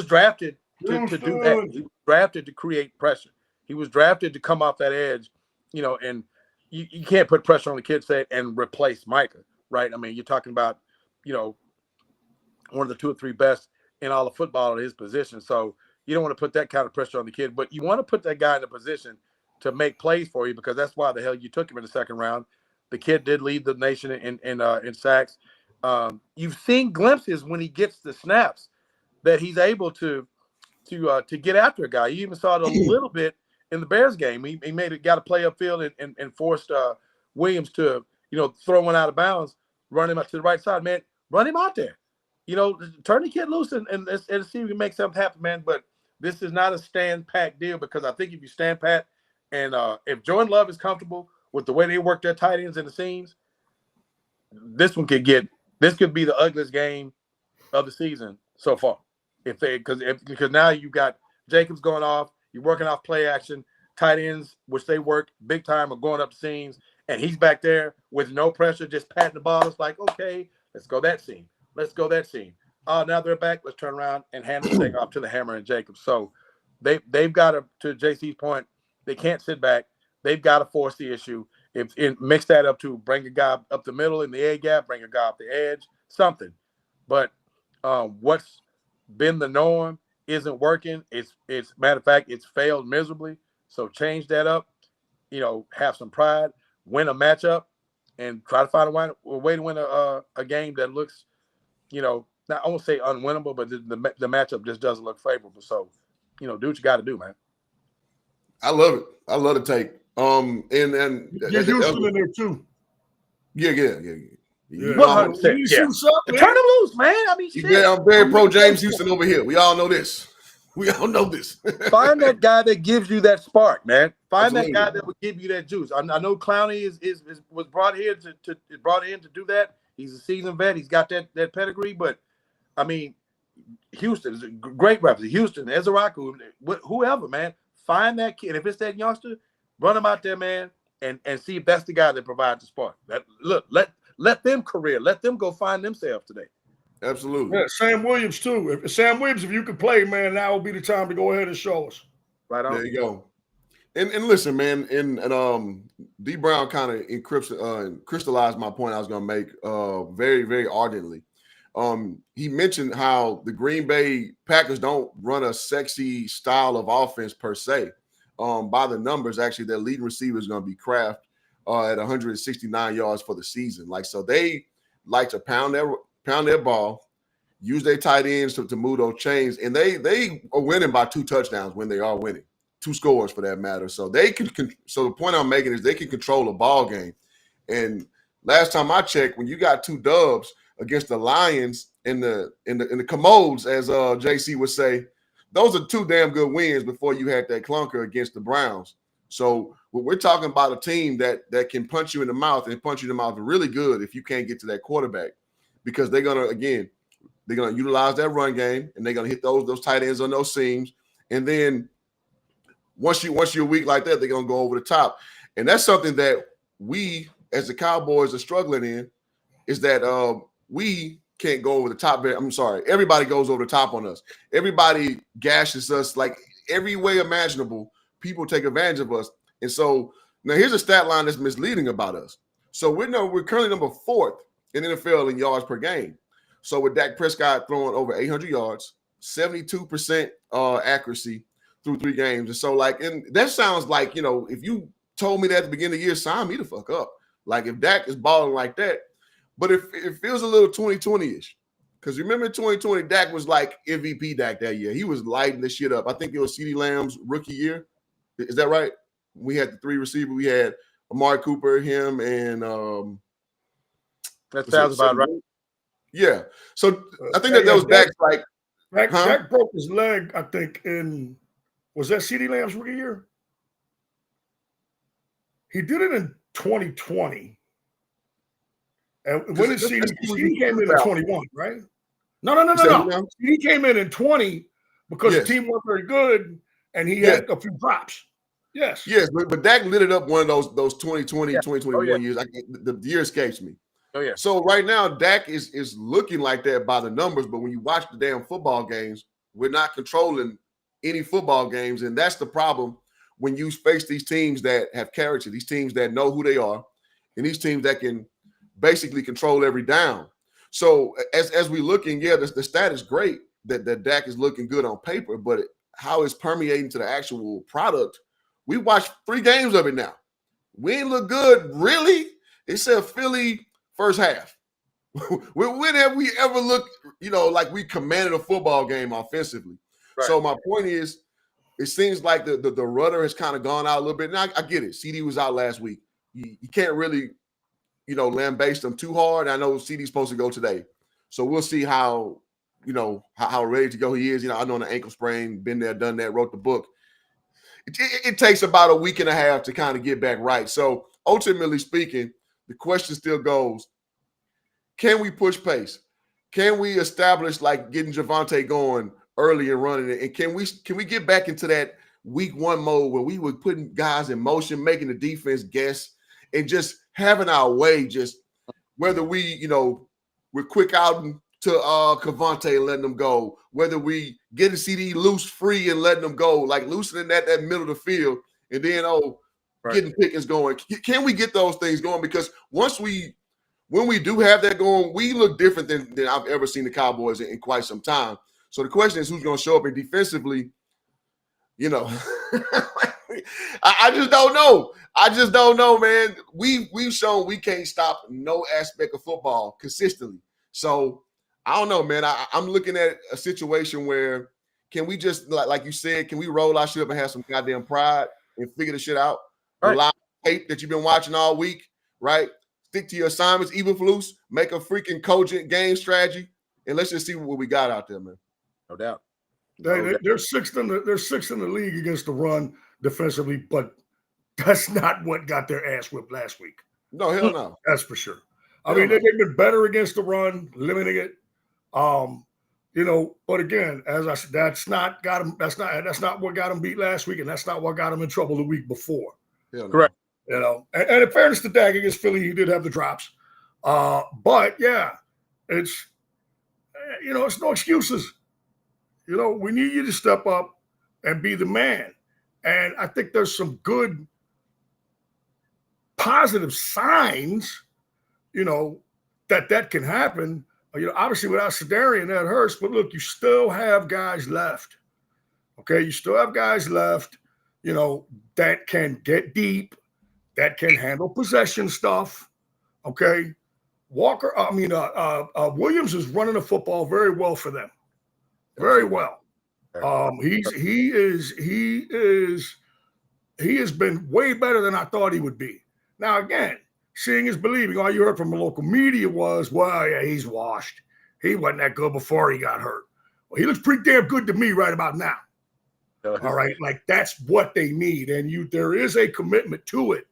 drafted to do that. He was drafted to create pressure. He was drafted to come off that edge, and you can't put pressure on the kid and replace Micah, right? I mean, you're talking about, one of the 2 or 3 best in all of football at his position. So you don't want to put that kind of pressure on the kid, but you want to put that guy in a position to make plays for you because that's why the hell you took him in the second round. The kid did lead the nation in sacks. You've seen glimpses when he gets the snaps that he's able to get after a guy. You even saw it a little bit in the Bears game. He got a play upfield and forced Williams to, throw one out of bounds, run him out to the right side, man. Run him out there. Turn the kid loose and see if we can make something happen, man. But this is not a stand-pat deal because I think if you stand pat and if Jordan Love is comfortable with the way they work their tight ends in the seams, this could be the ugliest game of the season so far. Because now you've got Jacobs going off, you're working off play action, tight ends, which they work big time, are going up the seams, and he's back there with no pressure, just patting the ball. It's like, okay, let's go that scene. Let's go that scene. Now they're back. Let's turn around and hand the thing off to the Hammer and Jacobs. So they've got to JC's point, they can't sit back. They've got to force the issue. Mix that up to bring a guy up the middle in the A gap, bring a guy up the edge, something. But what's been the norm isn't working. It's matter of fact, it's failed miserably. So change that up. Have some pride, win a matchup, and try to find a way to win a game that looks, not, I won't say unwinnable, but the matchup just doesn't look favorable. So, do what you got to do, man. I love it. I love the take. And get Houston in there too. Yeah. 100%. Yeah. Turn him loose, man. I mean, shit. Yeah, I'm very pro James Houston over here. We all know this. Find that guy that gives you that spark, man. Find that guy that will give you that juice. I know Clowney was brought here to do that. He's a seasoned vet. He's got that pedigree. But I mean, Houston is a great reference. Houston, Ezraku, whoever, man. Find that kid. If it's that youngster, run him out there, man, and see if that's the guy that provides the spark. Let them career. Let them go find themselves today. Absolutely. Yeah, Sam Williams too. If you could play, man, now would be the time to go ahead and show us. Right on. There you go. And listen, man, and D Brown kind of crystallized my point I was going to make very, very ardently. He mentioned how the Green Bay Packers don't run a sexy style of offense per se. By the numbers, actually, their leading receiver is going to be Kraft at 169 yards for the season. So they like to pound their ball, use their tight ends to move those chains, and they are winning by 2 touchdowns when they are winning. 2 scores for that matter. So they can. So the point I'm making is they can control a ball game. And last time I checked, when you got 2 dubs against the Lions in the commodes, as JC would say, those are 2 damn good wins before you had that clunker against the Browns. So we're talking about a team that can punch you in the mouth and punch you in the mouth really good if you can't get to that quarterback, because they're gonna utilize that run game and they're gonna hit those tight ends on those seams. And then once you're weak like that, they're gonna go over the top. And that's something that we as the Cowboys are struggling in, is that we can't go over the top. I'm sorry, everybody goes over the top on us. Everybody gashes us like every way imaginable. People take advantage of us. And so now here's a stat line that's misleading about us. So we're currently number 4th in NFL in yards per game. So with Dak Prescott throwing over 800 yards, 72% accuracy through 3 games. And so and that sounds like, if you told me that at the beginning of the year, sign me the fuck up. Like if Dak is balling like that. But it feels a little 2020-ish. Because remember 2020, Dak was like MVP Dak that year. He was lighting the shit up. I think it was CeeDee Lamb's rookie year. Is that right? We had the 3 receivers. We had Amari Cooper, him, and that sounds about right. Yeah. So I think that was Dak's like. Dak broke his leg, I think, was that CeeDee Lamb's rookie year? He did it in 2020. And when did CD came in 21, right? No. CD came in 20 because the team wasn't very good and he had a few drops. Yes. Yes, but Dak lit it up one of those 2020, 2021 years. The year escapes me. Oh, yeah. So right now, Dak is looking like that by the numbers, but when you watch the damn football games, we're not controlling any football games, and that's the problem when you face these teams that have character, these teams that know who they are, and these teams that can basically control every down. So as we looking, the stat is great that Dak is looking good on paper, but how it's permeating to the actual product, we watched 3 games of it now. We ain't look good, really, except Philly first half. When have we ever looked, like we commanded a football game offensively? Right. So my point is, it seems like the rudder has kind of gone out a little bit. Now I get it. CD was out last week. You can't really, lambaste them too hard. I know CD's supposed to go today. So we'll see how ready to go he is. I know on the ankle sprain, been there, done that, wrote the book. It takes about a week and a half to kind of get back right. So ultimately speaking, the question still goes, can we push pace? Can we establish like getting Javonte going early and running it? And can we get back into that week 1 mode where we were putting guys in motion, making the defense guess, and just having our way, just whether we're quick out to Cavante and letting them go, whether we getting CD loose free and letting them go, like loosening that middle of the field, and then getting Pickens going. Can we get those things going? Because when we do have that going, we look different than I've ever seen the Cowboys in quite some time. So the question is, who's going to show up? And defensively, I just don't know. I just don't know, man. We've shown we can't stop no aspect of football consistently. So I don't know, man. I'm looking at a situation where can we just, like you said, can we roll our shit up and have some goddamn pride and figure the shit out? Right. Rely on tape that you've been watching all week, right? Stick to your assignments, even loose. Make a freaking cogent game strategy, and let's just see what we got out there, man. No doubt. They're sixth in the league against the run defensively, but that's not what got their ass whipped last week. No, hell no. That's for sure. I mean, they've been better against the run, limiting it. But again, as I said, that's not what got them beat last week, and that's not what got them in trouble the week before. Hell no. Correct. And in fairness to Dak against Philly, he did have the drops. But yeah, it's no excuses. We need you to step up and be the man. And I think there's some good positive signs, that can happen. Obviously without Sedarian, that hurts. But look, you still have guys left. Okay, you still have guys left, that can get deep, that can handle possession stuff. Okay, Williams is running the football very well for them. Very well. He has been way better than I thought he would be. Now, again, seeing is believing. All you heard from the local media was, well, yeah, he's washed. He wasn't that good before he got hurt. Well, he looks pretty damn good to me right about now. All right, like that's what they need, and there is a commitment to it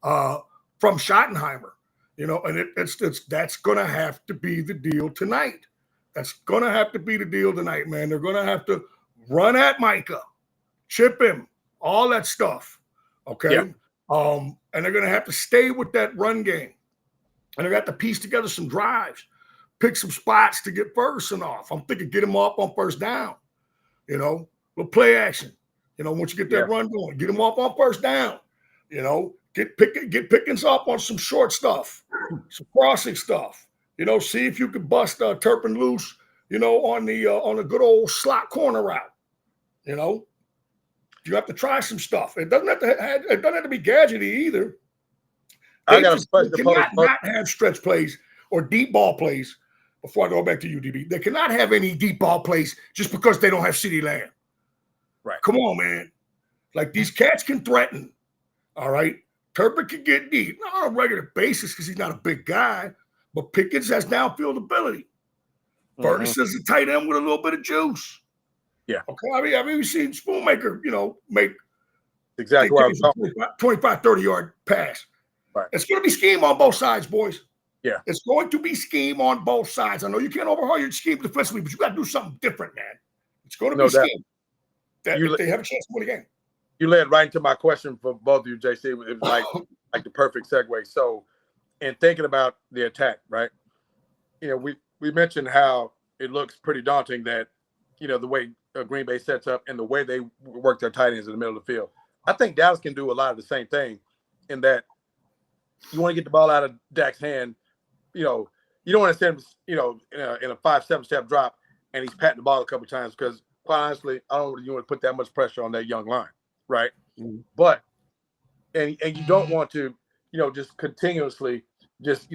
from Schottenheimer, and that's going to have to be the deal tonight. That's going to have to be the deal tonight, man. They're going to have to run at Micah, chip him, all that stuff, okay? Yeah. And they're going to have to stay with that run game, and they're going to have to piece together some drives, pick some spots to get Ferguson off. I'm thinking get him up on first down, little play action. Once you get that run going, get him up on first down. Get Pickens up on some short stuff, some crossing stuff. See if you can bust Turpin loose. On the good old slot corner route. You have to try some stuff. It doesn't have to be gadgety either. They cannot not have stretch plays or deep ball plays. Before I go back to UDB, they cannot have any deep ball plays just because they don't have CeeDee Lamb. Right. Come on, man. Like these cats can threaten. All right. Turpin can get deep, not on a regular basis because he's not a big guy, but Pickens has downfield ability. Ferguson's a tight end with a little bit of juice. Yeah. Okay. I mean, we've seen Spoonmaker, make exactly what I was talking 25, 30-yard pass. Right. It's going to be scheme on both sides, boys. Yeah. It's going to be scheme on both sides. I know you can't overhaul your scheme defensively, but you got to do something different, man. It's going to be scheme. If they have a chance to win the game. You led right into my question for both of you, JC. It was like the perfect segue. So, in thinking about the attack, right? We mentioned how it looks pretty daunting that, the way Green Bay sets up and the way they work their tight ends in the middle of the field. I think Dallas can do a lot of the same thing in that you want to get the ball out of Dak's hand. You don't want to send him, in a 5-7 step drop and he's patting the ball a couple of times because, quite honestly, I don't really want to put that much pressure on that young line, right? Mm-hmm. But and you don't want to, just continuously just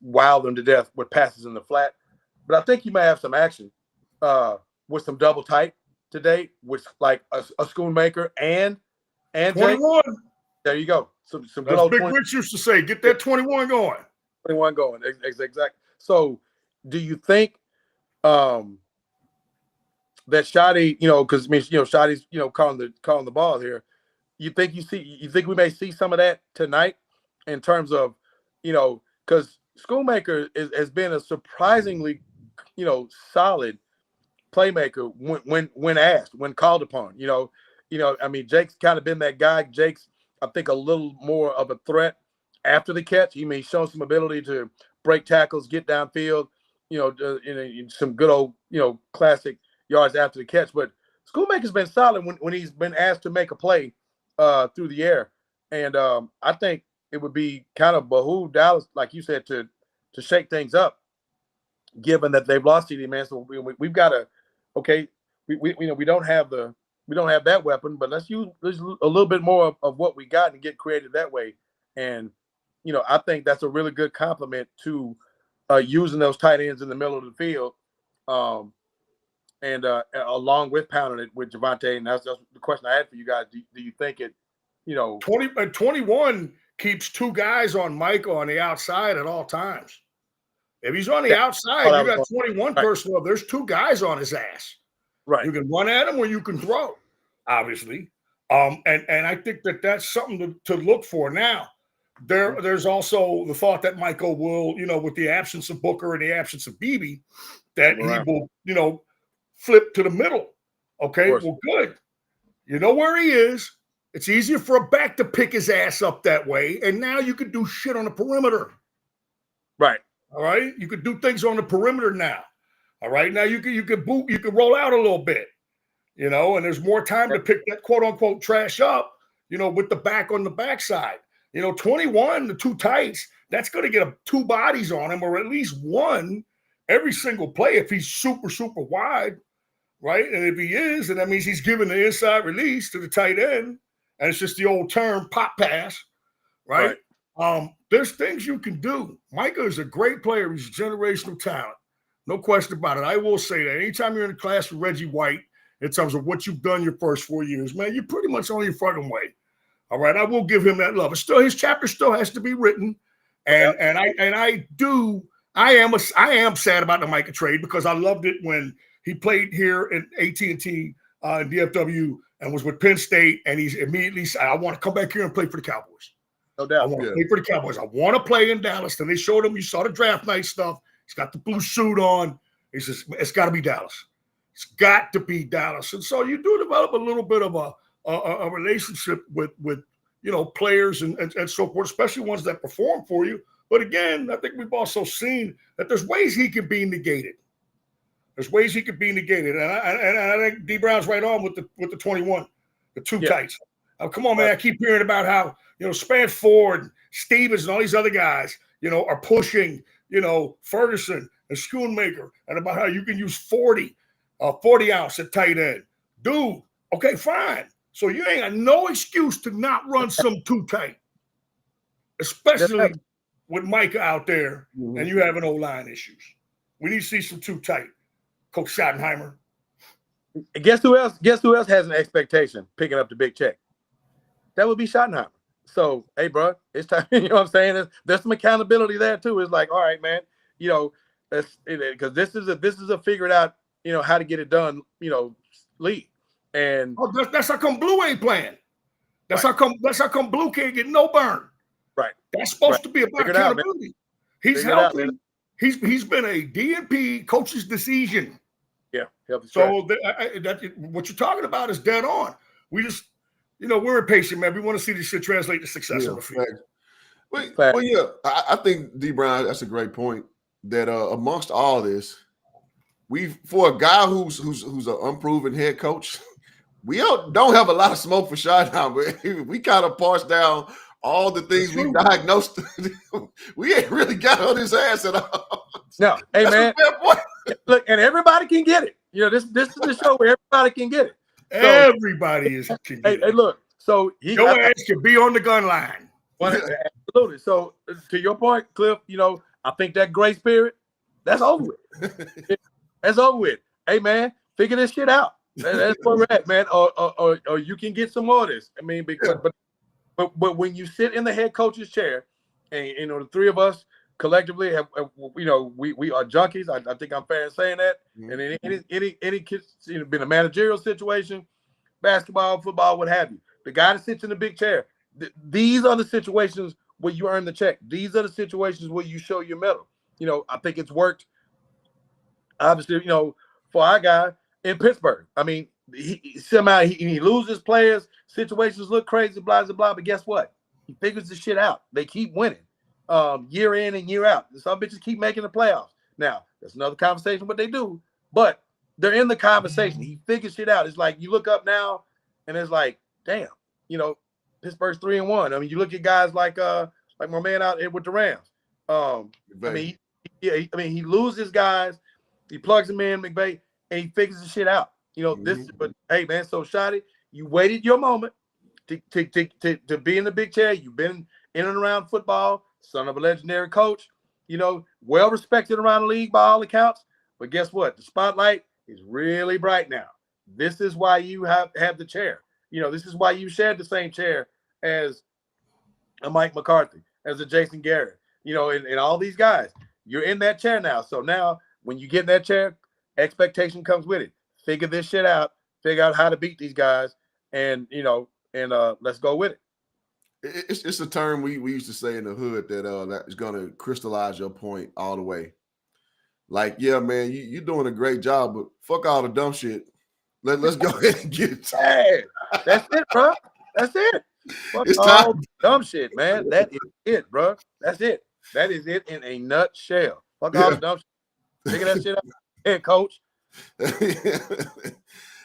wow them to death with passes in the flat. But I think you may have some action with some double tight today, with like a Schoonmaker and 21. Jake. There you go. Some good That's old Big Rich used to say, get that 21 going. 21 going. Exactly. So do you think that Shotty, because Shotty's, calling the ball here. You think we may see some of that tonight in terms of, because Schoonmaker has been a surprisingly, solid playmaker when asked, when called upon. Jake's kind of been that guy. Jake's, I think, a little more of a threat after the catch. He may show some ability to break tackles, get downfield, some good old, classic yards after the catch. But Schoonmaker's been solid when he's been asked to make a play through the air. And I think it would be kind of behoove Dallas, like you said, to shake things up, given that they've lost CeeDee, man. So we've got to, we don't have that weapon, but let's use a little bit more of what we got and get creative that way. And, I think that's a really good compliment to using those tight ends in the middle of the field. And along with pounding it with Javonte, and that's the question I had for you guys. Do you think it, 21 keeps two guys on Micah on the outside at all times. If he's on the outside, you got 21 personnel. There's two guys on his ass. Right. You can run at him or you can throw, obviously. And I think that's something to look for now. There's also the thought that Michael will, with the absence of Booker and the absence of Beebe, that he will, flip to the middle. Okay, well, good. You know where he is. It's easier for a back to pick his ass up that way, and now you can do shit on the perimeter. Right. All right. You can do things on the perimeter now. All right. Now you can roll out a little bit, and there's more time to pick that quote unquote trash up, with the back on the backside. 21, the two tights, that's going to get two bodies on him, or at least one every single play if he's super, super wide. Right. And if he is, then that means he's giving the inside release to the tight end. And it's just the old term pop pass. Right. There's things you can do. Micah is a great player. He's a generational talent. No question about it. I will say that anytime you're in a class with Reggie White in terms of what you've done your first 4 years, man, you're pretty much on your fucking way. All right, I will give him that love. It's still, his chapter still has to be written, and I am sad about the Micah trade because I loved it when he played here at AT&T in DFW and was with Penn State, and he's immediately said, I want to come back here and play for the Cowboys. No doubt. I want to play for the Cowboys. I want to play in Dallas. And they showed him, you saw the draft night stuff. He's got the blue suit on. He says, it's got to be Dallas. It's got to be Dallas. And so you do develop a little bit of a relationship with players and so forth, especially ones that perform for you. But again, I think we've also seen that there's ways he can be negated. There's ways he can be negated. And I think D. Brown's right on with the 21, the two tights. Come on, man. I keep hearing about how, Spanford, Stevens, and all these other guys, are pushing, Ferguson and Schoonmaker, and about how you can use 40 ounce at tight end. Dude, okay, fine. So you ain't got no excuse to not run some too tight, especially with Micah out there and you having O-line issues. We need to see some too tight. Coach Schottenheimer. Guess who else has an expectation picking up the big check? That would be Schottenheimer. So, hey, bro, it's time. You know what I'm saying? There's some accountability there too. It's like, all right, man, because this is a figured out, how to get it done, league. And that's how come Blue ain't playing. That's how come Blue can't get no burn. Right. That's supposed to be about accountability. He's healthy. He's been a DNP coach's decision. Yeah. So what you're talking about is dead on. We just, we're impatient, man. We want to see this shit translate to success on the field. Well, yeah, I think D. Brown, that's a great point. That amongst all this, for a guy who's an unproven head coach, we don't have a lot of smoke for Schottenheimer. We kind of parsed down all the things we diagnosed. We ain't really got on his ass at all. No, hey, man. Look, and everybody can get it. This is the show where everybody can get it. So, everybody is. Hey, look. So your ass can be on the gun line. Absolutely. So to your point, Cliff, I think that grace period, that's over with. That's over with. Hey, man, figure this shit out. That's where we're at, man. Or you can get some more of this. I mean, because but when you sit in the head coach's chair, and the three of us collectively have we are junkies. I think I'm fair in saying that. And any kids, been a managerial situation, basketball, football, what have you. The guy that sits in the big chair. These are the situations where you earn the check. These are the situations where you show your medal. I think it's worked. Obviously, for our guy in Pittsburgh. I mean, he somehow he loses players. Situations look crazy, blah, blah, blah. But guess what? He figures the shit out. They keep winning year in and year out. Some bitches keep making the playoffs. Now, that's another conversation what they do. But they're in the conversation. He figures shit out. It's like you look up now and it's like, damn, Pittsburgh's 3-1. I mean, you look at guys like my man out here with the Rams. He loses guys. He plugs them in, McVay, and he figures the shit out. But hey, man, so Shotty, you waited your moment to be in the big chair. You've been in and around football, son of a legendary coach, well respected around the league by all accounts. But guess what? The spotlight is really bright now. This is why you have the chair. This is why you shared the same chair as a Mike McCarthy, as a Jason Garrett, and all these guys. You're in that chair now. So now when you get in that chair, expectation comes with it. Figure this shit out. Figure out how to beat these guys, and let's go with it. It's a term we used to say in the hood that is going to crystallize your point all the way. Like, yeah, man, you're doing a great job, but fuck all the dumb shit. Let's go ahead and get it. Hey, that's it, bro. That's it. Fuck it's all time. Dumb shit, man. That is it, bro. That's it. That is it in a nutshell. Fuck all the dumb shit. Figure that shit out. Head coach.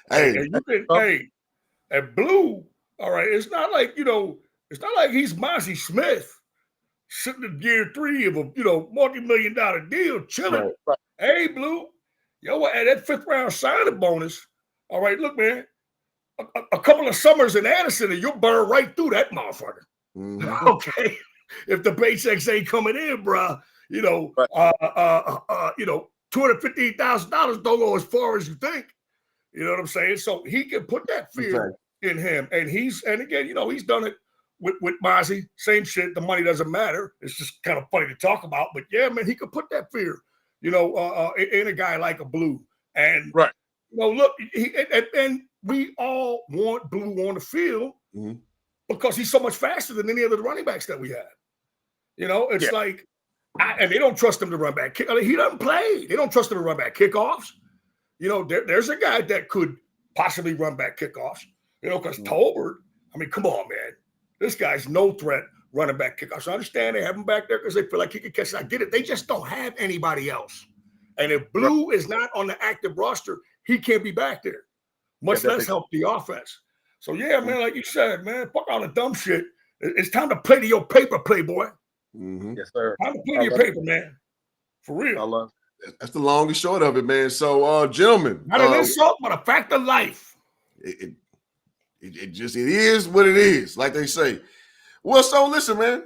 Hey, at Blue, all right, it's not like, it's not like he's Mozzie Smith sitting in year 3 of a, multi-million-dollar deal, chilling. Right. Hey, Blue, at that 5th round signing bonus, all right, look, man, a couple of summers in Addison and you'll burn right through that motherfucker. Mm-hmm. Okay? If the paychecks ain't coming in, bro, $215,000 don't go as far as you think. You know what I'm saying? So he can put that fear in him. And again, he's done it with Mozzie. Same shit. The money doesn't matter. It's just kind of funny to talk about. But yeah, man, he could put that fear, in a guy like a Blue. And right. Look, and we all want Blue on the field because he's so much faster than any of the running backs that we have. It's like, and they don't trust him to run back. He doesn't play. They don't trust him to run back kickoffs. There's a guy that could possibly run back kickoffs, because Tolbert, I mean, come on, man. This guy's no threat running back kickoffs. I understand they have him back there because they feel like he can catch it. I get it. They just don't have anybody else. And if Blue is not on the active roster, he can't be back there, much less help the offense. So, yeah, man, like you said, man, fuck all the dumb shit. It's time to play to your paper, Playboy. Mm-hmm. Yes, sir. Time to play to your paper, man. For real. I love it. That's the long and short of it, man. So, gentlemen. Not an insult, but a fact of life. It is what it is, like they say. Well, so listen, man.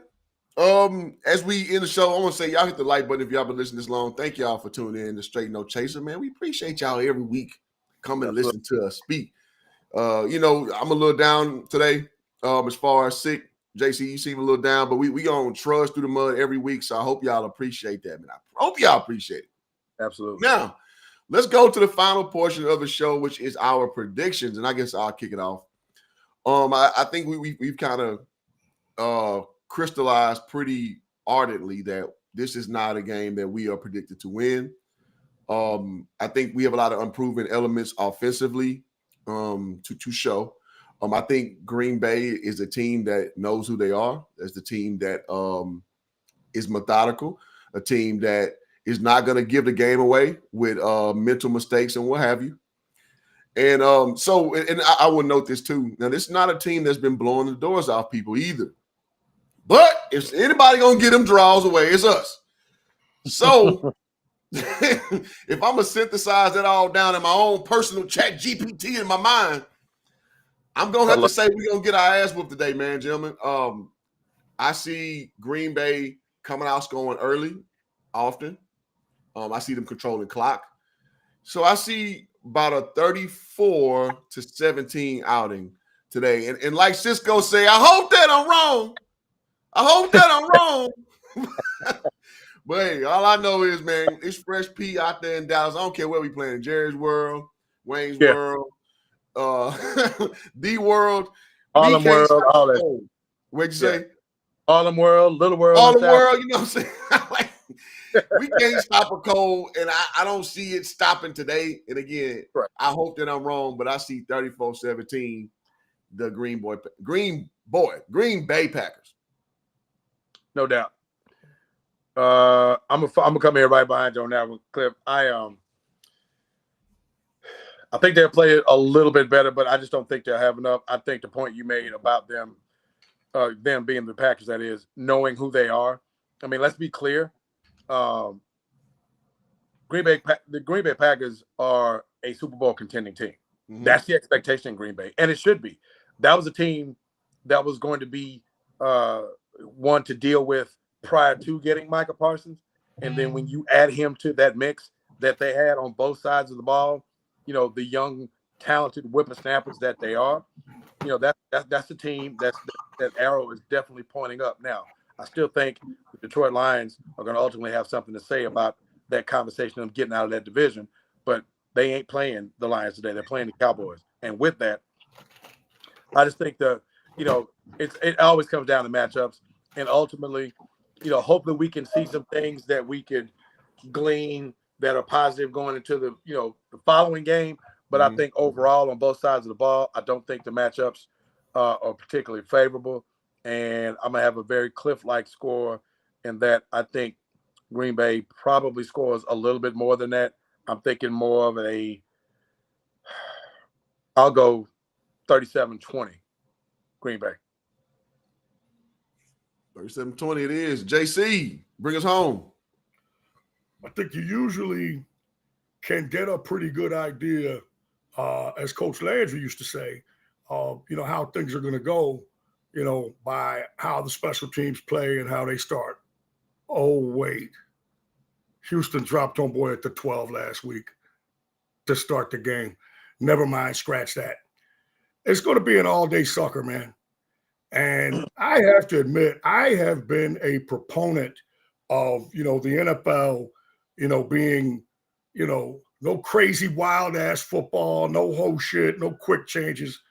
As we end the show, I want to say y'all hit the like button if y'all been listening this long. Thank y'all for tuning in to Straight No Chaser, man. We appreciate y'all every week coming and listen to us speak. I'm a little down today as far as sick. JC, you seem a little down, but we on trudge through the mud every week, so I hope y'all appreciate that, man. I hope y'all appreciate it. Absolutely. Now, let's go to the final portion of the show, which is our predictions, and I guess I'll kick it off. I think we've kind of crystallized pretty ardently that this is not a game that we are predicted to win. I think we have a lot of unproven elements offensively to show. I think Green Bay is a team that knows who they are. That's the team that is methodical, a team that is not going to give the game away with mental mistakes and what have you. And I will note this too. Now, this is not a team that's been blowing the doors off people either. But if anybody going to get them draws away, it's us. So if I'm going to synthesize that all down in my own personal chat GPT in my mind, I'm going to have to say we're going to get our ass whooped today, man, gentlemen. I see Green Bay coming out scoring early, often. I see them controlling clock. So I see about a 34-17 outing today. And like Cisco say, I hope that I'm wrong. But hey, all I know is, man, it's Fresh P out there in Dallas. I don't care where we playing. Jerry's World, Wayne's World, The World. Harlem World, all that. What'd you say? Harlem World, Little World. All the world, you know what I'm saying? We can't stop a cold, and I don't see it stopping today. And again, I hope that I'm wrong, but I see 34-17, the Green Bay Packers. No doubt. I'm gonna come here right behind you on that one, Cliff. I think they'll play it a little bit better, but I just don't think they'll have enough. I think the point you made about them being the Packers, that is, knowing who they are. I mean, let's be clear. The Green Bay Packers are a Super Bowl contending team. Mm-hmm. That's the expectation in Green Bay, and it should be. That was a team that was going to be one to deal with prior to getting Micah Parsons, and then when you add him to that mix that they had on both sides of the ball, the young, talented whippersnappers that they are, that's the team that arrow is definitely pointing up. Now, I still think the Detroit Lions are going to ultimately have something to say about that conversation of getting out of that division, but they ain't playing the Lions today. They're playing the Cowboys. And with that, I just think it always comes down to matchups. And ultimately, hopefully we can see some things that we could glean that are positive going into the following game. But I think overall on both sides of the ball, I don't think the matchups are particularly favorable. And I'm going to have a very Cliff-like score in that I think Green Bay probably scores a little bit more than that. I'm thinking more of I'll go 37-20 Green Bay. 37-20 it is. JC, bring us home. I think you usually can get a pretty good idea, as Coach Landry used to say, how things are going to go, by how the special teams play and how they start. Oh, wait. Houston dropped homeboy at the 12 last week to start the game. never mind, scratch that. It's going to be an all-day sucker, man. And I have to admit, I have been a proponent of, the NFL, being, no crazy wild-ass football, no whole shit, no quick changes.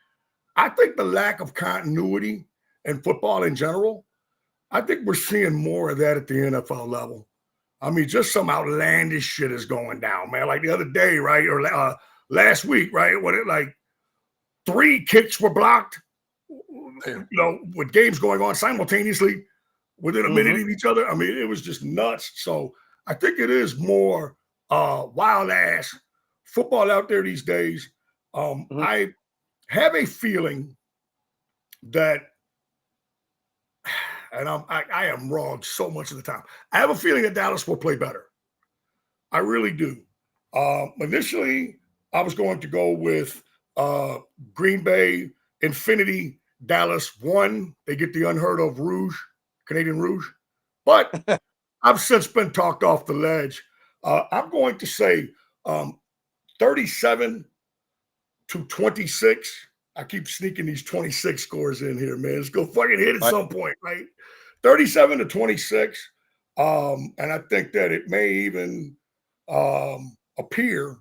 I think the lack of continuity in football in general, I think we're seeing more of that at the NFL level. I mean, just some outlandish shit is going down, man. Like the other day, right, or last week, right, when it like 3 kicks were blocked, with games going on simultaneously within a minute of each other. I mean, it was just nuts. So I think it is more wild ass football out there these days. I have a feeling that, and I am wrong so much of the time, I have a feeling that Dallas will play better. I really do. Initially, I was going to go with Green Bay, Infinity, Dallas 1. They get the unheard of Rouge, Canadian Rouge. But I've since been talked off the ledge. I'm going to say 37-26. I keep sneaking these 26 scores in here, man. It's going to fucking hit at some point, right? 37-26. And I think that it may even appear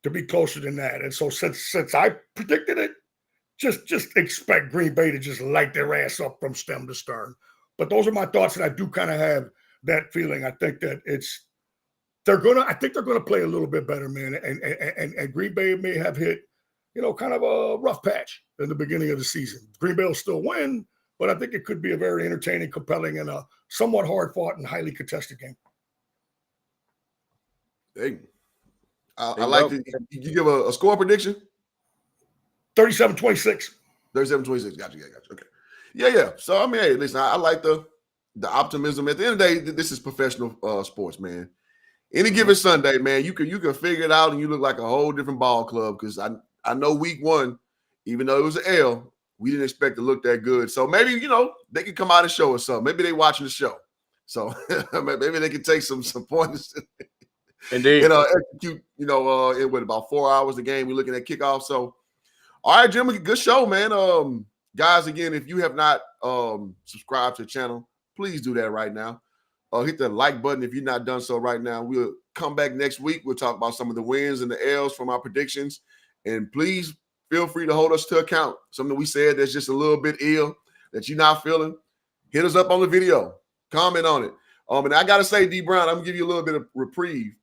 to be closer than that. And so since I predicted it, just expect Green Bay to just light their ass up from stem to stern. But those are my thoughts, and I do kind of have that feeling. I think that I think they're gonna play a little bit better, man. And Green Bay may have hit, kind of a rough patch in the beginning of the season. Green Bay will still win, but I think it could be a very entertaining, compelling, and a somewhat hard-fought and highly contested game. Hey, I like to. You give a score prediction? 37-26. 37-26. Gotcha. Okay. Yeah. So I mean, hey, listen, I like the optimism. At the end of the day, this is professional sports, man. Any given Sunday, man, you can figure it out, and you look like a whole different ball club. Because I know week 1, even though it was an L, we didn't expect to look that good. So maybe they can come out and show us something. Maybe they watching the show, so maybe they can take some points. Indeed. Execute. In about 4 hours the game. We're looking at kickoff. So. All right, Jimmy, good show, man. Guys, again, if you have not subscribed to the channel, please do that right now. Hit the like button if you're not done so right now. We'll come back next week. We'll talk about some of the wins and the L's from our predictions. And please feel free to hold us to account. Something we said that's just a little bit ill that you're not feeling. Hit us up on the video. Comment on it. And I got to say, D. Brown, I'm going to give you a little bit of reprieve.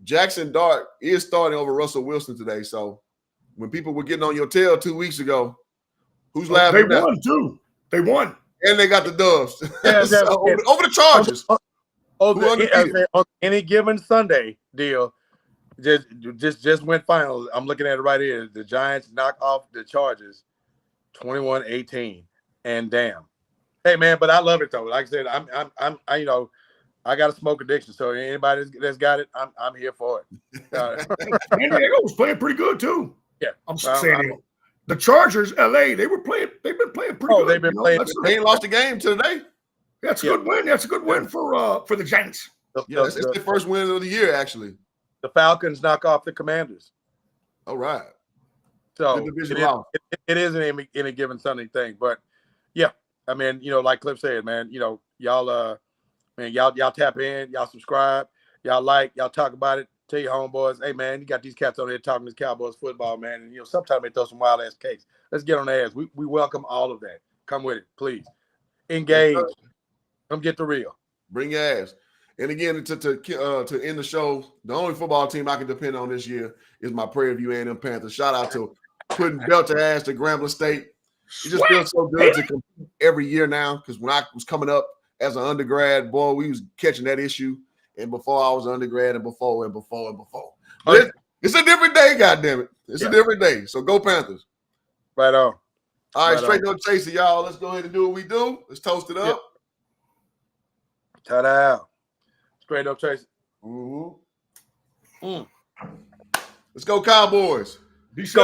Jackson Dart is starting over Russell Wilson today, so when people were getting on your tail 2 weeks ago, who's laughing? They won too. They won, and they got the Doves. Yeah, over the Chargers. On any given Sunday deal, just went final. I'm looking at it right here. The Giants knock off the Chargers, 21-18, and damn, hey man, but I love it though. Like I said, I got a smoke addiction, so anybody that's got it, I'm here for it. San Diego was playing pretty good too. Yeah, I'm saying the Chargers, LA, they've been playing pretty good. They've been playing. They ain't lost a game today. That's a good win. That's a good win for the Giants. It's their first win of the year, actually. The Falcons knock off the Commanders. All right. So it is an any given Sunday thing, but yeah, I mean, like Cliff said, man, y'all tap in, y'all subscribe, y'all like, y'all talk about it. Tell your homeboys, hey man, you got these cats on there talking this Cowboys football, man, and sometimes they throw some wild ass cakes. Let's get on their ass. We welcome all of that. Come with it, please. Engage. Come get the real. Bring your ass. And again, to end the show, the only football team I can depend on this year is my Prairie View A&M Panthers. Shout out to putting belt to ass to Grambling State. It just feels so good to compete every year now, because when I was coming up as an undergrad, boy, we was catching that issue. And before I was an undergrad, and before. But it's a different day, goddammit. It's a different day. So go Panthers. Right on. All right, straight no chaser, y'all. Let's go ahead and do what we do. Let's toast it up. Ta-da. Straight up chaser. Mm-hmm. Let's go Cowboys. Peace.